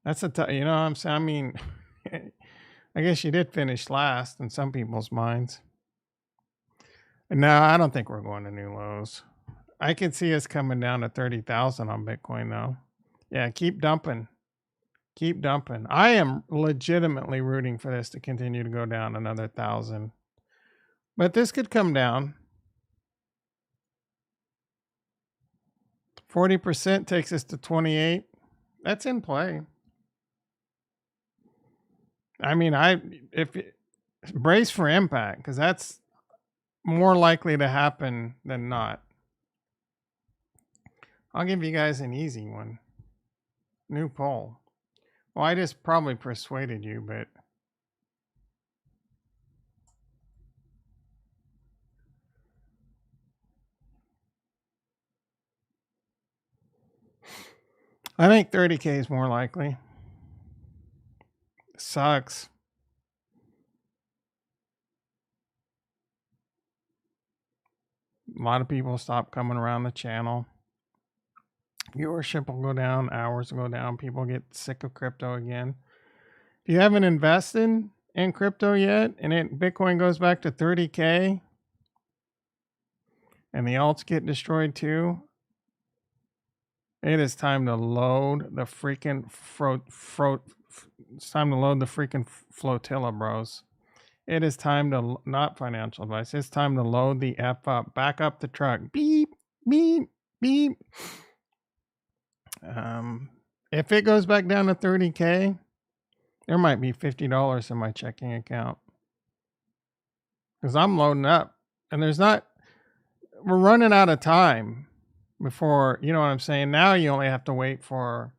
That's you know what I'm saying? I mean, I guess you did finish last in some people's minds. No, I don't think we're going to new lows. I could see us coming down to 30,000 on Bitcoin though. Yeah, keep dumping. Keep dumping. I am legitimately rooting for this to continue to go down another 1,000. But this could come down. 40% takes us to 28. That's in play. I mean, brace for impact, because that's more likely to happen than not. I'll give you guys an easy one. New poll. Well, I just probably persuaded you, but I think 30K is more likely. Sucks. A lot of people stop coming around the channel. Viewership will go down, hours will go down, people get sick of crypto again. If you haven't invested in crypto yet and Bitcoin goes back to 30K and the alts get destroyed too, it is time to load the freaking it's time to load the freaking flotilla, bros. It is time to, not financial advice, it's time to load the F up. Back up the truck. Beep, beep, beep. If it goes back down to 30K, there might be $50 in my checking account. Because I'm loading up. And we're running out of time before, you know what I'm saying? Now you only have to wait for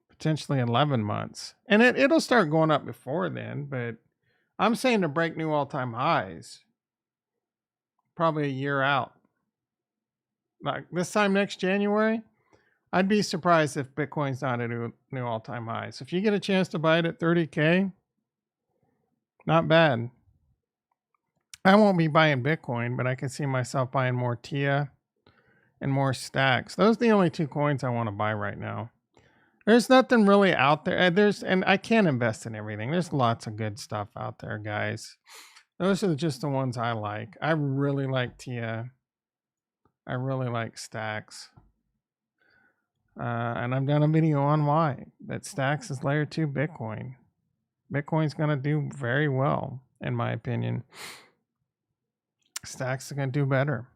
potentially 11 months. And it'll start going up before then, but I'm saying to break new all-time highs. Probably a year out. Like this time next January, I'd be surprised if Bitcoin's not at a new all-time high. So if you get a chance to buy it at 30K, not bad. I won't be buying Bitcoin, but I can see myself buying more TIA and more stacks. Those are the only two coins I want to buy right now. There's nothing really out there. And I can't invest in everything. There's lots of good stuff out there, guys. Those are just the ones I like. I really like TIA. I really like stacks. And I've done a video on why that stacks is layer 2 Bitcoin. Bitcoin's going to do very well, in my opinion. Stacks are going to do better.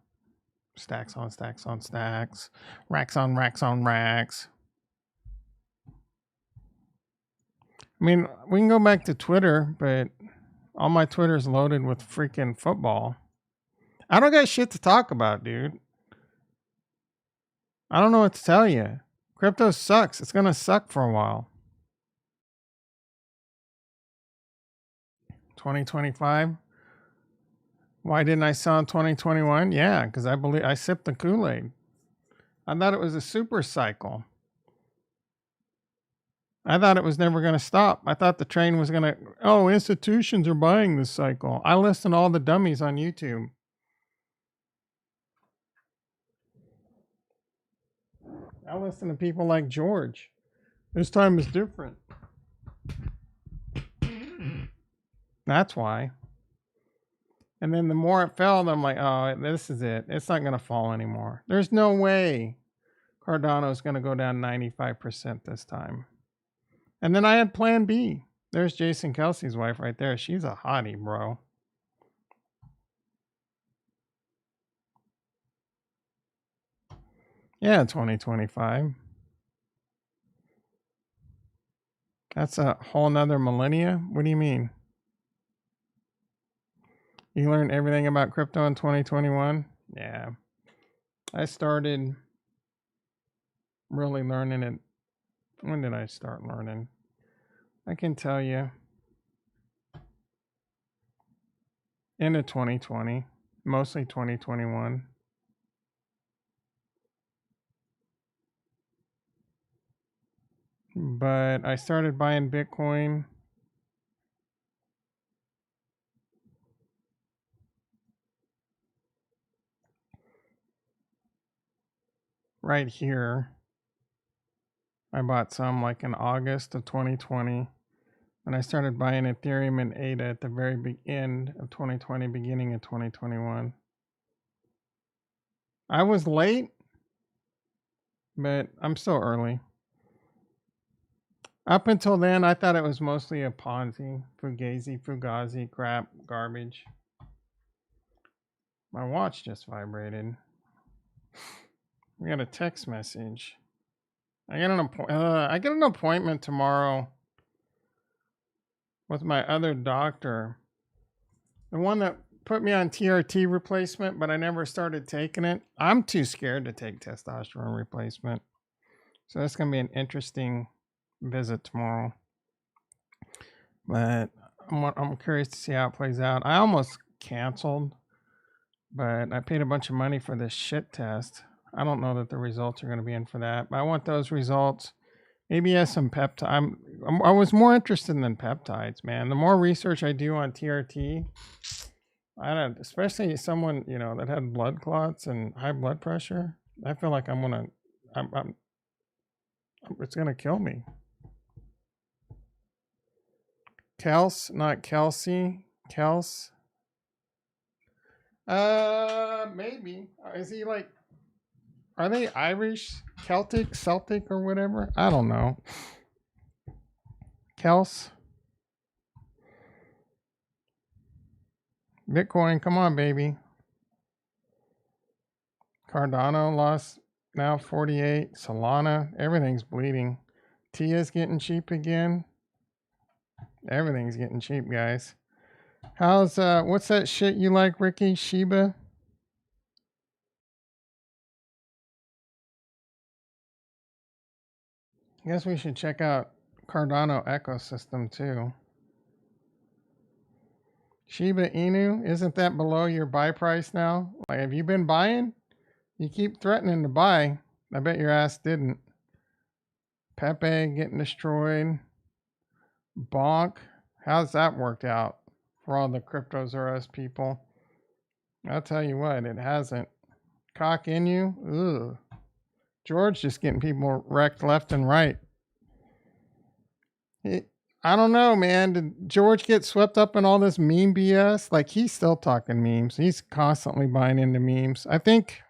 Stacks on stacks on stacks. Racks on racks on racks. I mean, we can go back to Twitter, but all my Twitter's loaded with freaking football. I don't got shit to talk about, dude. I don't know what to tell you. Crypto sucks. It's going to suck for a while. 2025. Why didn't I sell in 2021? Yeah, because I sipped the Kool-Aid. I thought it was a super cycle. I thought it was never going to stop. I thought the train was going to, institutions are buying this cycle. I listen to all the dummies on YouTube. I listen to people like George. This time is different. That's why. And then the more it fell, I'm like, oh, this is it. It's not going to fall anymore. There's no way Cardano is going to go down 95% this time. And then I had plan B. There's Jason Kelce's wife right there. She's a hottie, bro. Yeah, 2025. That's a whole nother millennia? What do you mean? You learned everything about crypto in 2021? Yeah. I started really learning it. When did I start learning? I can tell you. End of 2020. Mostly 2021. But I started buying Bitcoin right here. I bought some like in August of 2020. And I started buying Ethereum and ADA at the very end of 2020, beginning of 2021. I was late, but I'm still early. Up until then, I thought it was mostly a Ponzi, Fugazi crap, garbage. My watch just vibrated. We got a text message. I get an appointment tomorrow with my other doctor, the one that put me on TRT replacement, but I never started taking it. I'm too scared to take testosterone replacement, so that's gonna be an interesting visit tomorrow. But I'm curious to see how it plays out. I almost canceled, but I paid a bunch of money for this shit test. I don't know that the results are going to be in for that, but I want those results. Maybe he has some peptide. I was more interested in peptides, man. The more research I do on TRT, I don't, especially someone that had blood clots and high blood pressure. I feel like it's gonna kill me. Kelce, not Kelce. Kelce. Maybe. Is he like? Are they Irish, Celtic, or whatever? I don't know. Kelce. Bitcoin, come on, baby. Cardano lost now 48. Solana, everything's bleeding. Tia's getting cheap again. Everything's getting cheap, guys. How's what's that shit you like, Ricky? Shiba? I guess we should check out Cardano ecosystem too. Shiba Inu, isn't that below your buy price now? Like, have you been buying? You keep threatening to buy. I bet your ass didn't. Pepe getting destroyed. Bonk. How's that worked out for all the Cryptos R Us people? I'll tell you what, it hasn't. Cock in you? Ugh. George just getting people wrecked left and right. I don't know, man. Did George get swept up in all this meme BS? Like, he's still talking memes. He's constantly buying into memes. I think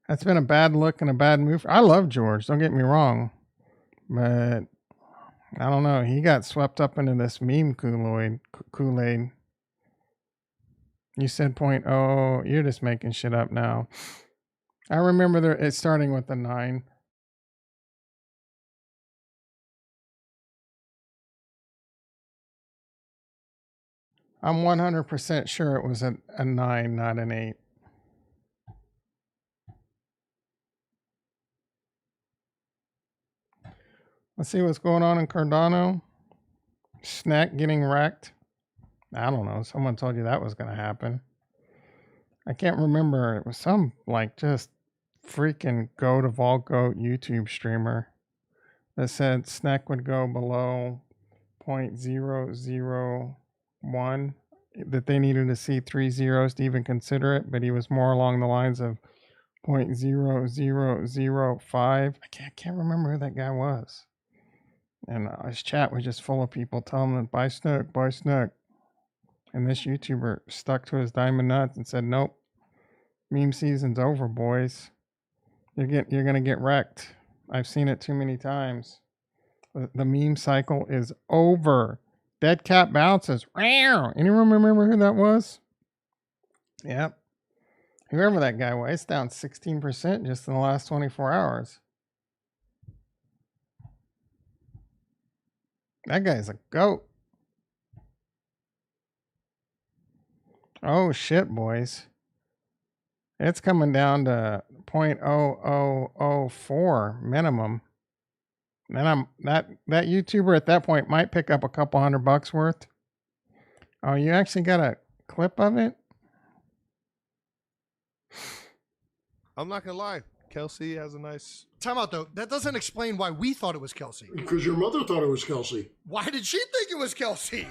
that's been a bad look and a bad move. I love George, don't get me wrong. But I don't know. He got swept up into this meme Kool-Aid. You said 0.0. You're just making shit up now. I remember it's starting with a 9. I'm 100% sure it was a 9, not an 8. Let's see what's going on in Cardano. Snack getting wrecked. I don't know. Someone told you that was going to happen. I can't remember. It was some like just freaking goat of all goat YouTube streamer that said Snack would go below 0.001, that they needed to see 3 zeros to even consider it, but he was more along the lines of 0.0005. I can't remember who that guy was. And his chat was just full of people telling him, buy Snook. And this YouTuber stuck to his diamond nuts and said, nope, meme season's over, boys. You're gonna get wrecked. I've seen it too many times. The meme cycle is over. Dead cat bounces. Anyone remember who that was? Yep. Whoever that guy was, it's down 16% just in the last 24 hours. That guy's a goat. Oh shit, boys. It's coming down to 0.0004 minimum. And that YouTuber at that point might pick up a couple $100 worth. Oh, you actually got a clip of it? I'm not gonna lie. Kelce has a nice. Time out though. That doesn't explain why we thought it was Kelce. Because your mother thought it was Kelce. Why did she think it was Kelce?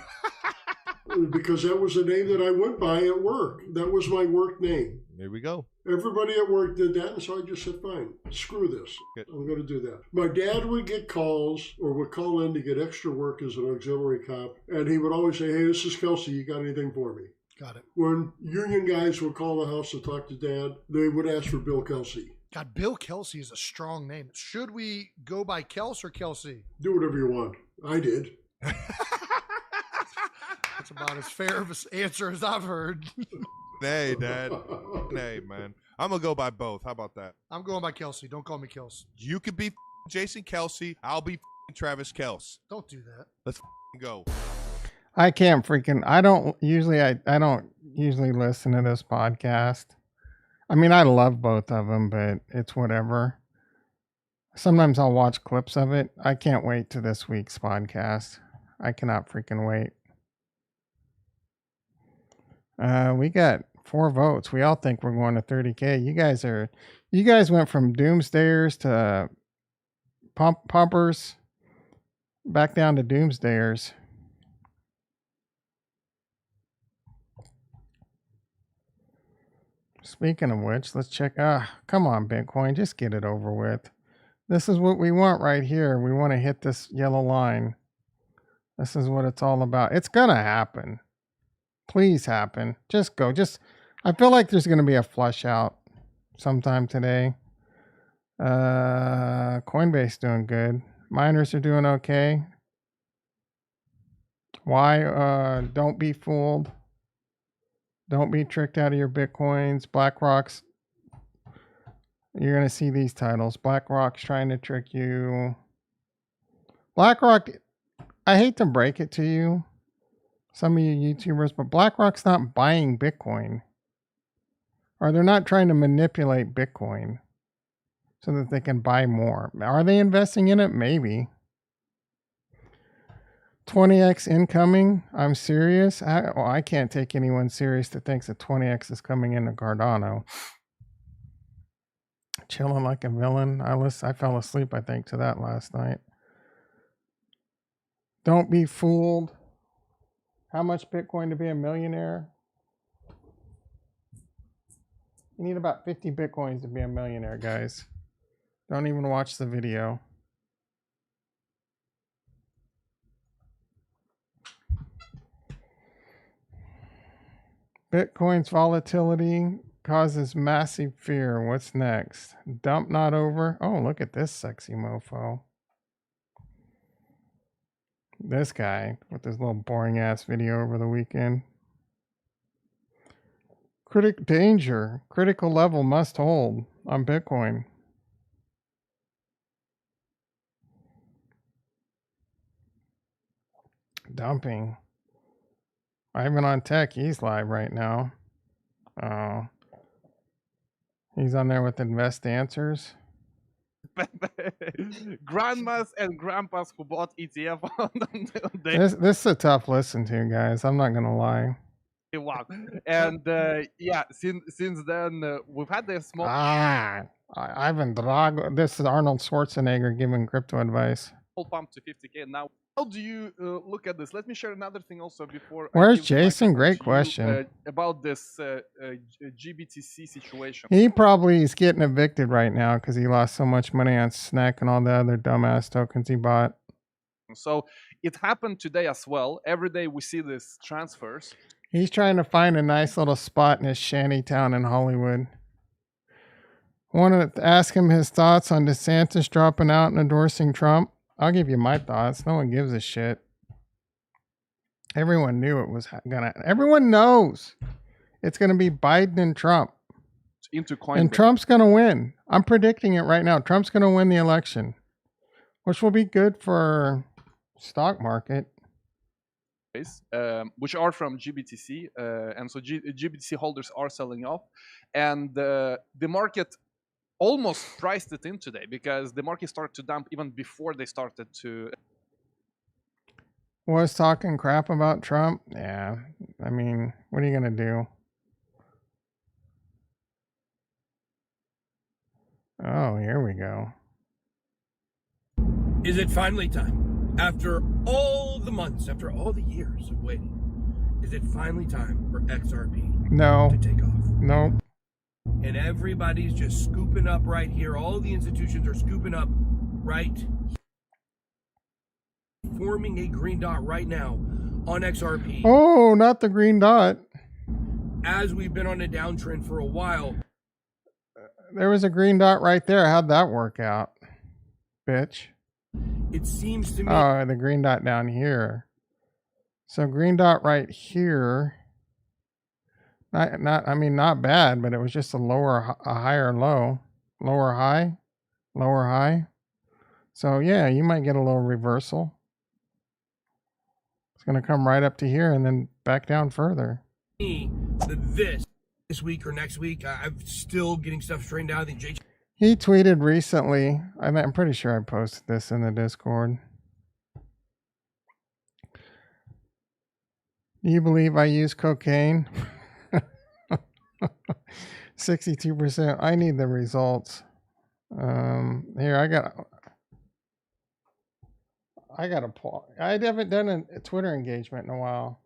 Because that was the name that I went by at work. That was my work name. There we go. Everybody at work did that, and so I just said, fine, screw this. Good. I'm going to do that. My dad would get calls or would call in to get extra work as an auxiliary cop, and he would always say, hey, this is Kelce. You got anything for me? Got it. When union guys would call the house to talk to Dad, they would ask for Bill Kelce. God, Bill Kelce is a strong name. Should we go by Kelce or Kelce? Do whatever you want. I did. That's about as fair of an answer as I've heard. Nay, Dad. Nay, man. I'm gonna go by both. How about that? I'm going by Kelce. Don't call me Kelce. You could be Jason Kelce. I'll be Travis Kelce. Don't do that. Let's go. I can't freaking. I don't usually listen to this podcast. I mean, I love both of them, but it's whatever. Sometimes I'll watch clips of it. I can't wait to this week's podcast. I cannot freaking wait. We got 4 votes. We all think we're going to 30K. You guys went from doomsdayers to pumpers back down to doomsdayers. Speaking of which, let's check. Come on, Bitcoin. Just get it over with. This is what we want right here. We want to hit this yellow line. This is what it's all about. It's going to happen. Please happen. Just go. I feel like there's going to be a flush out sometime today. Coinbase doing good. Miners are doing okay. Why? Don't be fooled. Don't be tricked out of your Bitcoins. BlackRock's. You're going to see these titles. BlackRock's trying to trick you. BlackRock, I hate to break it to you, some of you YouTubers, but BlackRock's not buying Bitcoin. Or they're not trying to manipulate Bitcoin so that they can buy more. Are they investing in it? Maybe. 20x incoming? I'm serious? I can't take anyone serious that thinks that 20x is coming into Cardano. Chilling like a villain. I fell asleep, I think, to that last night. Don't be fooled. How much Bitcoin to be a millionaire? You need about 50 Bitcoins to be a millionaire, guys. Don't even watch the video. Bitcoin's volatility causes massive fear. What's next? Dump not over. Oh, look at this sexy mofo. This guy with this little boring ass video over the weekend. Danger. Critical level must hold on Bitcoin. Dumping. Ivan on Tech, he's live right now. Oh. He's on there with Invest Answers. Grandmas and grandpas who bought ETF on This is a tough listen to, guys. I'm not going to lie. wow. And yeah, since then, we've had this small Ivan Drago. This is Arnold Schwarzenegger giving crypto advice. pump to 50K. Now, how do you look at this? Let me share another thing also before. Where's give the mic Jason? over Great to you, question. about this GBTC situation. He probably is getting evicted right now because he lost so much money on Snack and all the other dumbass tokens he bought. So it happened today as well. Every day we see these transfers. He's trying to find a nice little spot in his shanty town in Hollywood. Wanted to ask him his thoughts on DeSantis dropping out and endorsing Trump. I'll give you my thoughts. No one gives a shit. Everyone knew it was everyone knows it's gonna be Biden and Trump. Into Coinbase. And Trump's gonna win. I'm predicting it right now. Trump's gonna win the election, which will be good for Stock market. Which are from GBTC, and so GBTC holders are selling off, and the market almost priced it in today because the market started to dump even before they started to. Was talking crap about Trump. Yeah, I mean, what are you gonna do? Oh, here we go. Is it finally time? After all the months, after all the years of waiting, is it finally time for XRP No. to take off? Nope. And everybody's just scooping up right here. All the institutions are scooping up right, forming a green dot right now on XRP. Oh, not the green dot. As we've been on a downtrend for a while. There was a green dot right there. How'd that work out, bitch? It seems to me. Oh, the green dot down here. So green dot right here. I mean, not bad, but it was just a higher low, lower high. So yeah, you might get a little reversal. It's gonna come right up to here and then back down further. This week or next week, I'm still getting stuff straightened out. I think Jay. He tweeted recently. I'm pretty sure I posted this in the Discord. Do you believe I use cocaine? 62%. I need the results. Here, I got a pull. I haven't done a Twitter engagement in a while.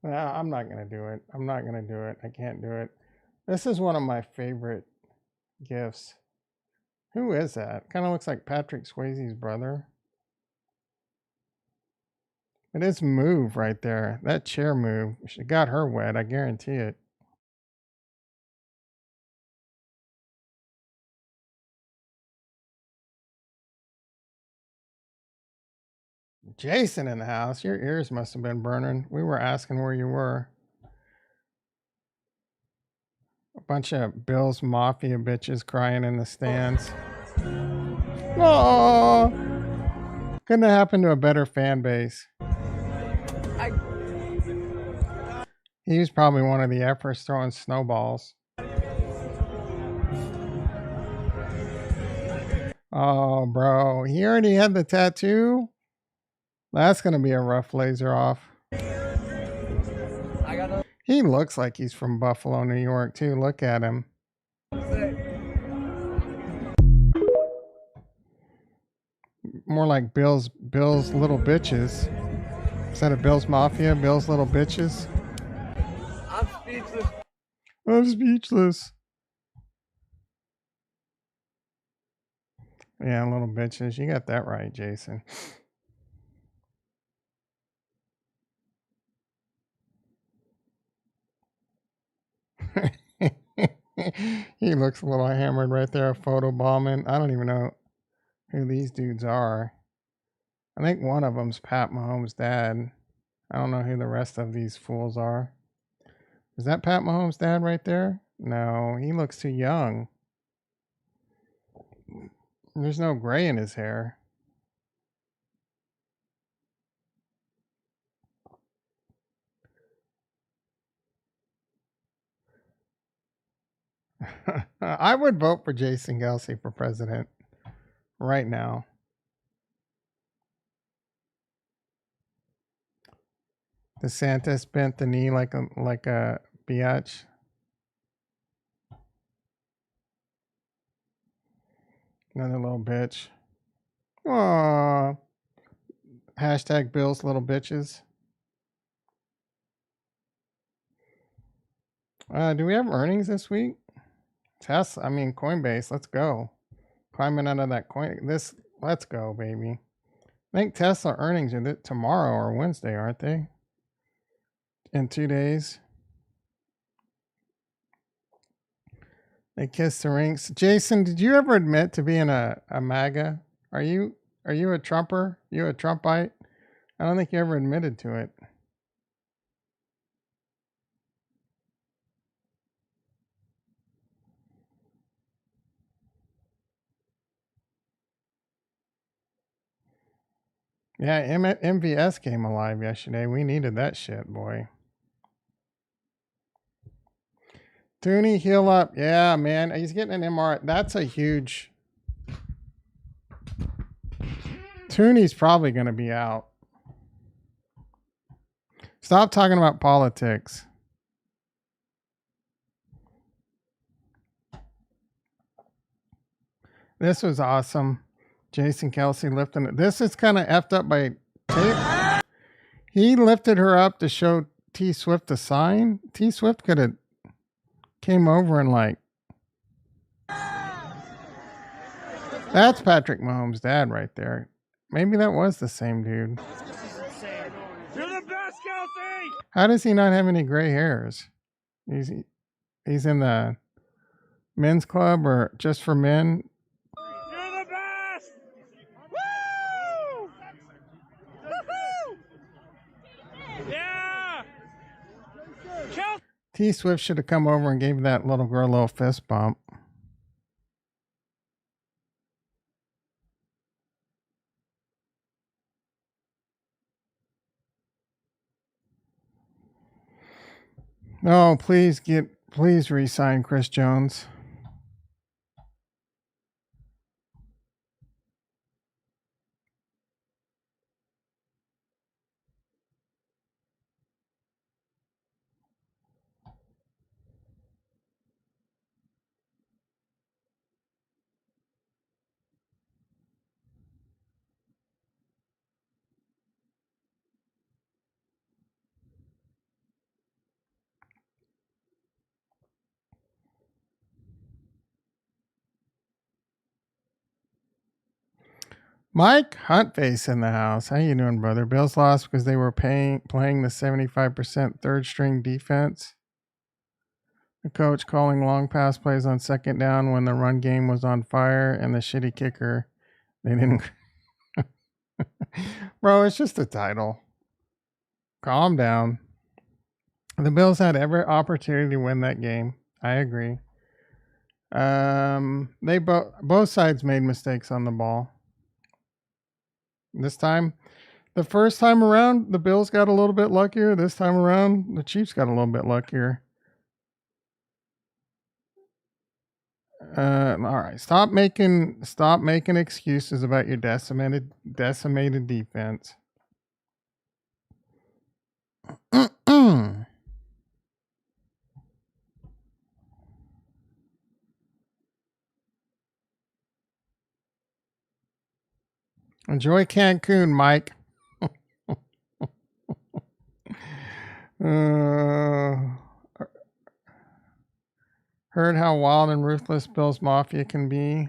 No, I'm not going to do it. I'm not going to do it. I can't do it. This is one of my favorite gifts. Who is that? Kind of looks like Patrick Swayze's brother. It is move right there. That chair move. She got her wet. I guarantee it. Jason in the house. Your ears must have been burning. We were asking where you were. A bunch of Bill's Mafia bitches crying in the stands. Oh, couldn't have happened to a better fan base. He was probably one of the efforts throwing snowballs. Oh, bro. He already had the tattoo? That's going to be a rough laser off. He looks like he's from Buffalo, New York, too. Look at him. More like Bill's Little Bitches. Instead of Bill's Mafia, Bill's Little Bitches. I'm speechless. I'm speechless. Yeah, little bitches. You got that right, Jason. He looks a little hammered right there, photo bombing. I don't even know who these dudes are. I think one of them's Pat Mahomes' dad. I don't know who the rest of these fools are. Is that Pat Mahomes' dad right there? No, he looks too young. There's no gray in his hair. I would vote for Jason Kelce for president right now. DeSantis bent the knee like a biatch. Another little bitch. Aww. Hashtag Bill's little bitches. Do we have earnings this week? Coinbase, let's go. Climbing out of that let's go, baby. I think Tesla earnings are tomorrow or Wednesday, aren't they? In 2 days. They kiss the rings. Jason, did you ever admit to being a MAGA? Are you a Trumper? You a Trumpite? I don't think you ever admitted to it. Yeah, MVS came alive yesterday. We needed that shit, boy. Tooney, heal up. Yeah, man. He's getting an MR. That's a huge... Tooney's probably going to be out. Stop talking about politics. This was awesome. Jason Kelce lifting it. This is kind of effed up by Taylor. He lifted her up to show T Swift a sign. T Swift could have came over and like. That's Patrick Mahomes' dad right there. Maybe that was the same dude. You're the best, Kelce! How does he not have any gray hairs? He's in the men's club or just for men. You're the best! Woo! Woohoo! Yeah! Kelce! T Swift should have come over and gave that little girl a little fist bump. No, please re-sign Chris Jones. Mike Huntface in the house. How you doing, brother? Bills lost because they were playing the 75% third string defense. The coach calling long pass plays on second down when the run game was on fire, and the shitty kicker. They didn't. Bro, it's just a title. Calm down. The Bills had every opportunity to win that game. I agree. They both sides made mistakes on the ball. This time, the first time around, the Bills got a little bit luckier. This time around, the Chiefs got a little bit luckier. All right, stop making excuses about your decimated defense. Enjoy Cancun, Mike. Heard how wild and ruthless Bills Mafia can be.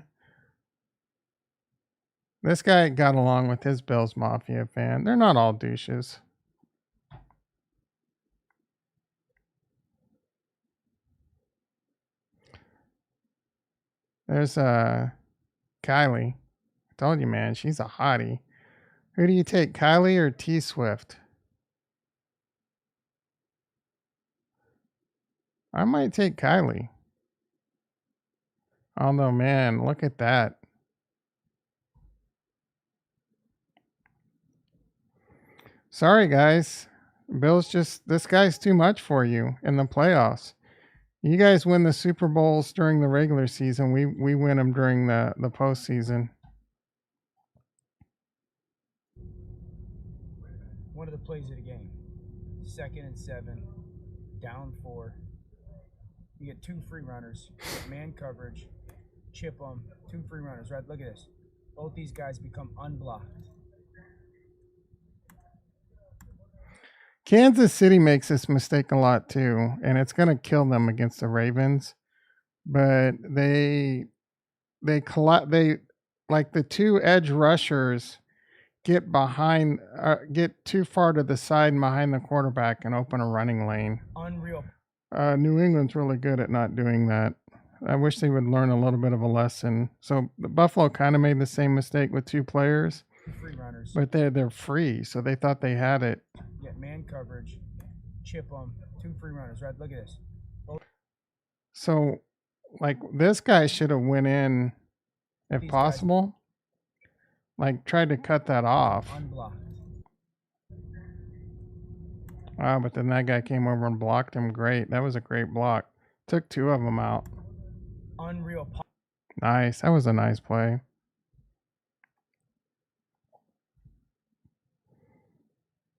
This guy got along with his Bills Mafia fan. They're not all douches. There's Kylie. I told you, man, she's a hottie. Who do you take, Kylie or T Swift? I might take Kylie. Although, man, look at that. Sorry, guys. Bills this guy's too much for you in the playoffs. You guys win the Super Bowls during the regular season. We win them during the postseason. One of the plays of the game. 2nd and 7, down 4. You get 2 free runners, get man coverage, chip them, 2 free runners, right? Look at this. Both these guys become unblocked. Kansas City makes this mistake a lot too, and it's going to kill them against the Ravens. But they like the 2 edge rushers get too far to the side and behind the quarterback and open a running lane. Unreal. New England's really good at not doing that. I wish they would learn a little bit of a lesson. So Buffalo kind of made the same mistake with 2 players. free runners. But they're free, so they thought they had it. Get man coverage, chip them, 2 free runners. Right, look at this. So, like, this guy should have went in, if These guys- possible. Like, tried to cut that off. Unblocked. Wow, but then that guy came over and blocked him. Great. That was a great block. Took 2 of them out. Unreal. Nice. That was a nice play.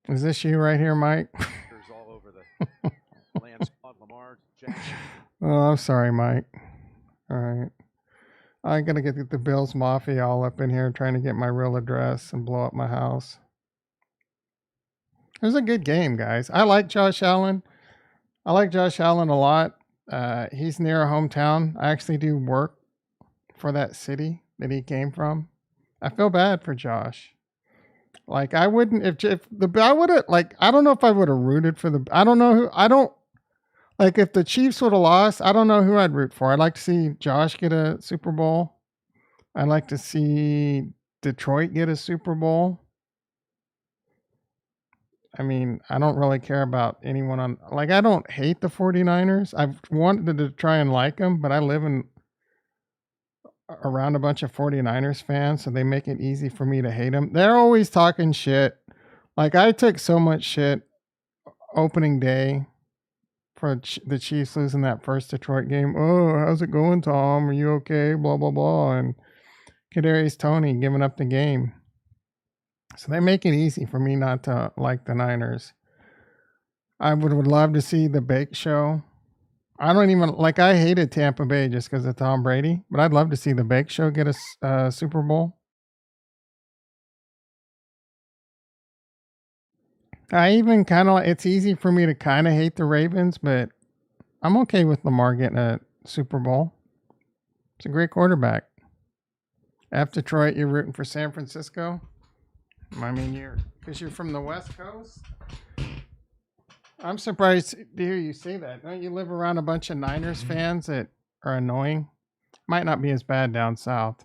Is this you right here, Mike? all over the Lance Lamar Jackson. Oh, I'm sorry, Mike. All right. I gotta get the Bills Mafia all up in here trying to get my real address and blow up my house. It was a good game, guys. I like Josh Allen. I like Josh Allen a lot. He's near our hometown. I actually do work for that city that he came from. I feel bad for Josh. Like, I wouldn't, I would have, like, I don't know if I would have rooted for I don't know who, like, if the Chiefs would have lost, I don't know who I'd root for. I'd like to see Josh get a Super Bowl. I'd like to see Detroit get a Super Bowl. I mean, I don't really care about anyone on, like, I don't hate the 49ers. I've wanted to try and like them, but I live around a bunch of 49ers fans, so they make it easy for me to hate them. They're always talking shit. Like, I took so much shit opening day for the Chiefs losing that first Detroit game. Oh, how's it going, Tom? Are you okay? Blah, blah, blah. And Kadarius Toney giving up the game. So they make it easy for me not to like the Niners. I would love to see the Bake Show. I don't even, like, I hated Tampa Bay just because of Tom Brady, but I'd love to see the Bake Show get a Super Bowl. I even kind of, it's easy for me to kind of hate the Ravens, but I'm okay with Lamar getting a Super Bowl. It's a great quarterback. After Detroit, you're rooting for San Francisco. I mean, because you're from the West Coast. I'm surprised to hear you say that. Don't you live around a bunch of Niners fans that are annoying? Might not be as bad down south.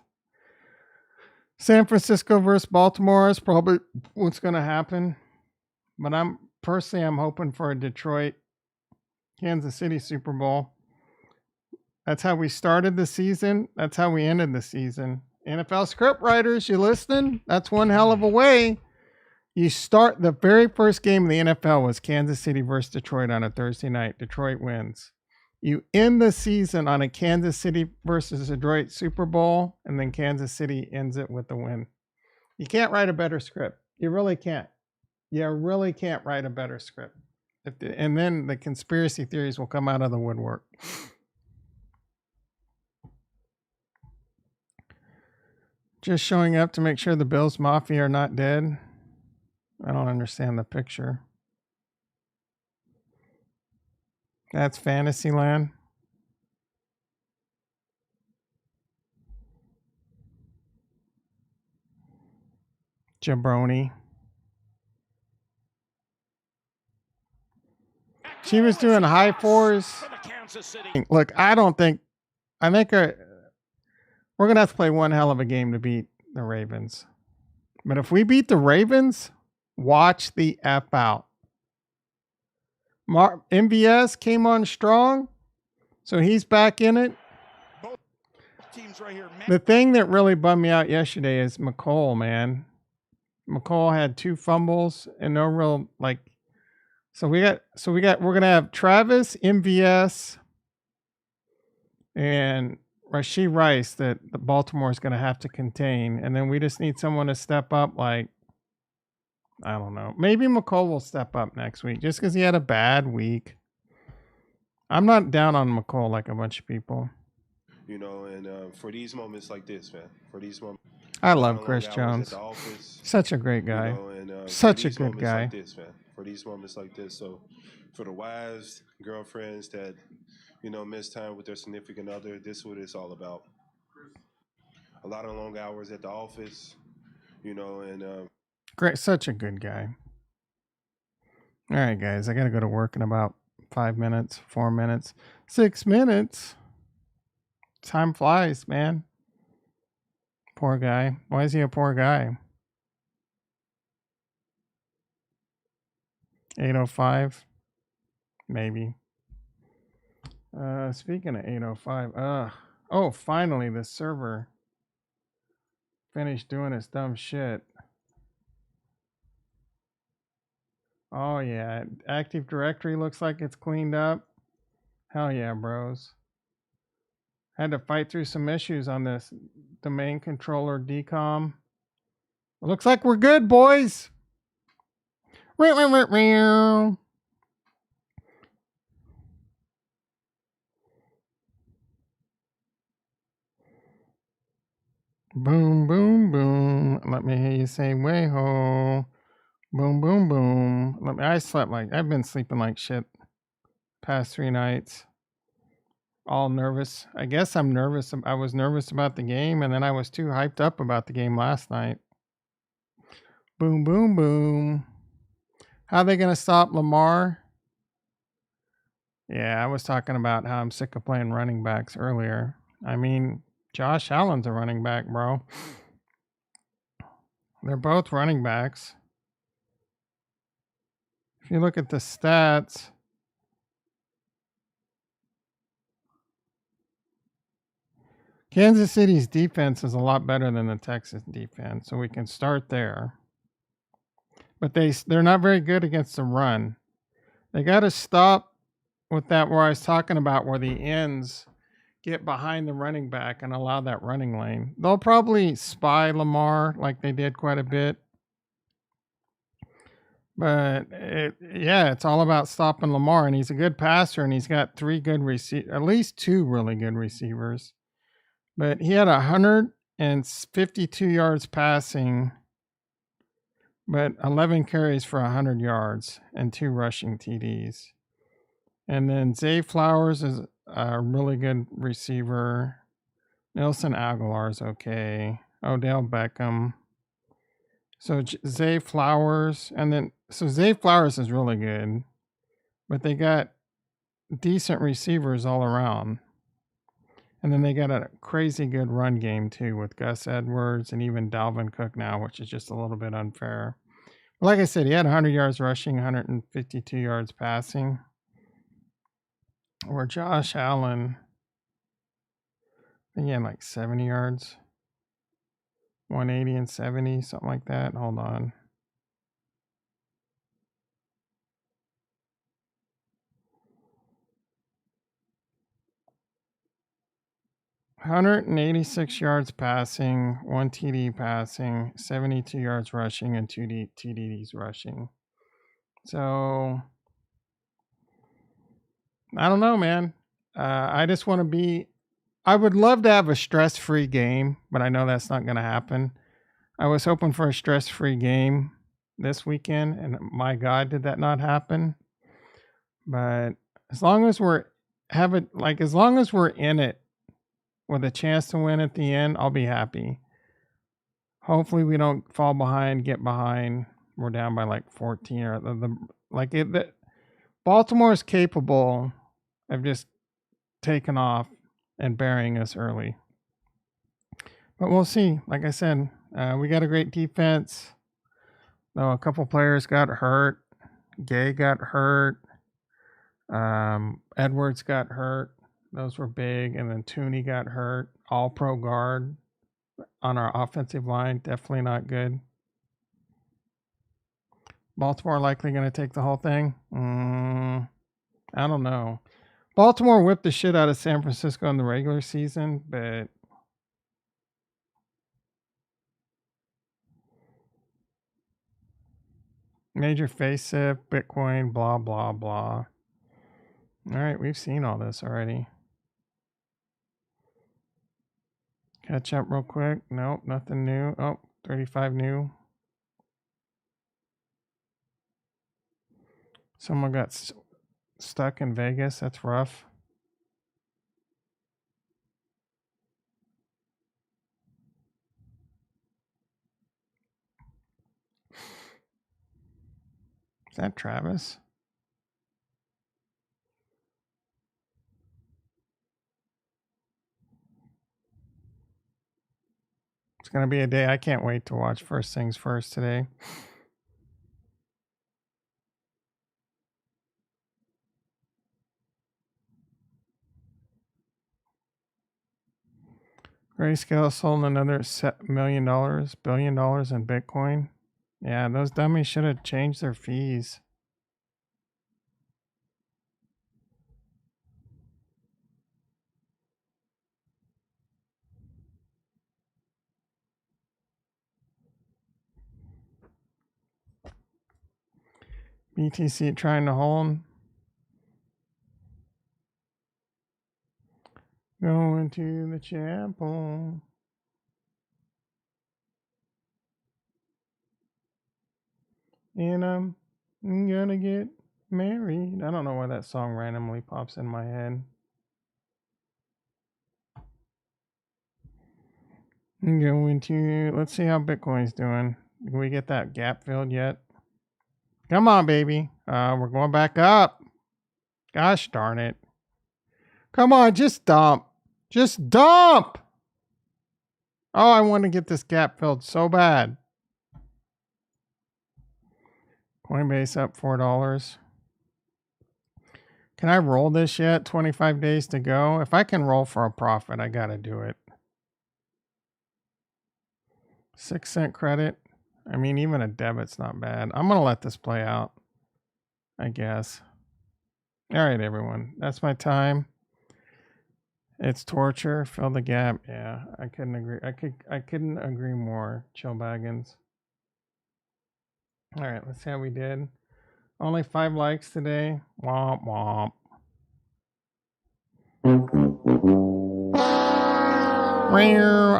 San Francisco versus Baltimore is probably what's going to happen. But I'm hoping for a Detroit, Kansas City Super Bowl. That's how we started the season. That's how we ended the season. NFL script writers, you listening? That's one hell of a way. You start, the very first game of the NFL was Kansas City versus Detroit on a Thursday night. Detroit wins. You end the season on a Kansas City versus Detroit Super Bowl, and then Kansas City ends it with the win. You can't write a better script. You really can't. You really can't write a better script. And then the conspiracy theories will come out of the woodwork. Just showing up to make sure the Bills Mafia are not dead. I don't understand the picture. That's Fantasyland. Jabroni. She was doing high fours. Look, I think we're going to have to play one hell of a game to beat the Ravens. But if we beat the Ravens, watch the F out. MVS came on strong, so he's back in it. The thing that really bummed me out yesterday is McColl, man. McColl had 2 fumbles and no real, like, we're going to have Travis, MVS, and Rashee Rice that the Baltimore is going to have to contain. And then we just need someone to step up, like, I don't know. Maybe McColl will step up next week just because he had a bad week. I'm not down on McColl like a bunch of people. You know, and for these moments like this, man, I love Chris Jones. Such a great guy. You know, and, such a good guy. Like this, man, for these moments like this. So for the wives, girlfriends that, you know, miss time with their significant other, this is what it's all about. A lot of long hours at the office, you know, and great, such a good guy. All right, guys, I got to go to work in about 5 minutes, 4 minutes, 6 minutes. Time flies, man. Poor guy. Why is he a poor guy? 805. Maybe. Speaking of 805, oh, finally the server finished doing its dumb shit. Oh yeah, Active Directory looks like it's cleaned up. Hell yeah, bros. Had to fight through some issues on this domain controller decom. It looks like we're good, boys. Boom, boom, boom. Let me hear you say way ho. Boom, boom, boom. I've been sleeping like shit past 3 nights. All nervous. I guess I'm nervous. I was nervous about the game, and then I was too hyped up about the game last night. Boom, boom, boom. How are they going to stop Lamar? Yeah, I was talking about how I'm sick of playing running backs earlier. I mean, Josh Allen's a running back, bro. They're both running backs. If you look at the stats, Kansas City's defense is a lot better than the Texas defense, so we can start there. But they're not very good against the run. They got to stop with that where I was talking about where the ends get behind the running back and allow that running lane. They'll probably spy Lamar like they did quite a bit. But it's all about stopping Lamar, and he's a good passer, and he's got 3 good at least 2 really good receivers. But he had 152 yards passing, but 11 carries for 100 yards and 2 rushing TDs. And then Zay Flowers is a really good receiver. Nelson Aguilar is okay. Odell Beckham. So Zay Flowers, Zay Flowers is really good, but they got decent receivers all around. And then they got a crazy good run game too with Gus Edwards and even Dalvin Cook now, which is just a little bit unfair. But like I said, he had 100 yards rushing, 152 yards passing. Or Josh Allen, I think he had like 70 yards. 180 and 70, something like that. Hold on. $186 yards passing, 1 TD passing, 72 yards rushing, and 2 TDs rushing. So, I don't know, man. I just want to I would love to have a stress-free game, but I know that's not going to happen. I was hoping for a stress-free game this weekend, and my God, did that not happen. But as long as we're in it with a chance to win at the end, I'll be happy. Hopefully we don't fall behind, get behind. We're down by like 14 or Baltimore is capable of just taking off and burying us early. But we'll see. Like I said, we got a great defense. Though a couple players got hurt. Gay got hurt. Edwards got hurt. Those were big. And then Tooney got hurt. All pro guard on our offensive line. Definitely not good. Baltimore likely going to take the whole thing. I don't know. Baltimore whipped the shit out of San Francisco in the regular season, but major facelift, Bitcoin, blah, blah, blah. All right, we've seen all this already. Catch up real quick. Nope, nothing new. Oh, 35 new. Someone got stuck in Vegas. That's rough. Is that Travis? It's going to be a day I can't wait to watch First Things First today. Grayscale sold another $1 million, $1 billion in Bitcoin. Yeah, those dummies should have changed their fees. BTC trying to hold. Going to the chapel. And I'm gonna get married. I don't know why that song randomly pops in my head. I'm going to, let's see how Bitcoin's doing. Did we get that gap filled yet? Come on, baby. We're going back up. Gosh darn it. Come on, just dump. Just dump. Oh, I want to get this gap filled so bad. Coinbase up $4. Can I roll this yet? 25 days to go. If I can roll for a profit, I got to do it. 6-cent credit. I mean, even a debit's not bad. I'm going to let this play out, I guess. All right, everyone. That's my time. It's torture. Fill the gap. Yeah, I couldn't agree. I couldn't agree more. Chill baggins. All right, let's see how we did. Only 5 likes today. Womp womp.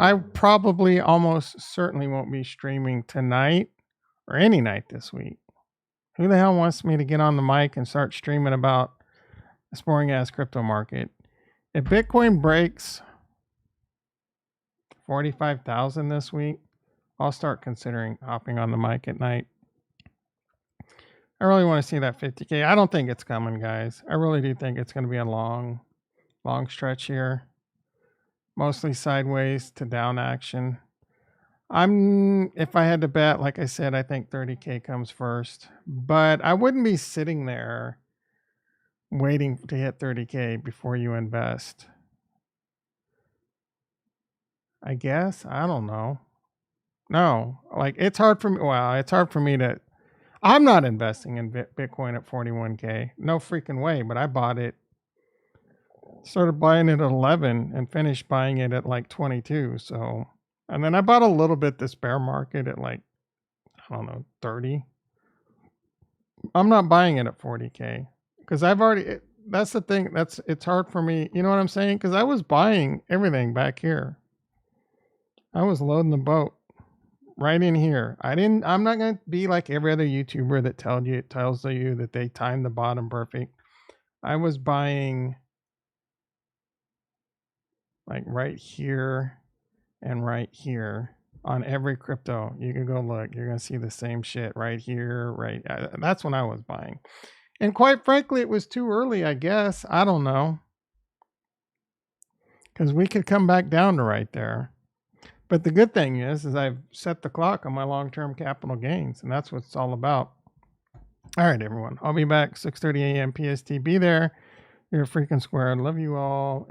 I probably almost certainly won't be streaming tonight or any night this week. Who the hell wants me to get on the mic and start streaming about this boring ass crypto market? If Bitcoin breaks 45,000 this week, I'll start considering hopping on the mic at night. I really want to see that 50K. I don't think it's coming, guys. I really do think it's going to be a long stretch here. Mostly sideways to down action. If I had to bet, like I said, I think 30K comes first. But I wouldn't be sitting there waiting to hit 30K before you invest. I guess. I don't know. No. Like, it's hard for me. Well, it's hard for me to... I'm not investing in Bitcoin at 41K. No freaking way. But I bought it. Started buying it at 11 and finished buying it at like 22. So, and then I bought a little bit this bear market at like, I don't know, 30. I'm not buying it at 40K because I've already, that's the thing. It's hard for me. You know what I'm saying? Because I was buying everything back here. I was loading the boat right in here. I'm not going to be like every other YouTuber that tells you that they timed the bottom perfect. I was buying like right here and right here on every crypto. You can go look. You're going to see the same shit right here, right. That's when I was buying. And quite frankly, it was too early, I guess. I don't know. Because we could come back down to right there. But the good thing is I've set the clock on my long-term capital gains. And that's what it's all about. All right, everyone. I'll be back 6:30 a.m. PST. Be there. You're freaking square. Love you all.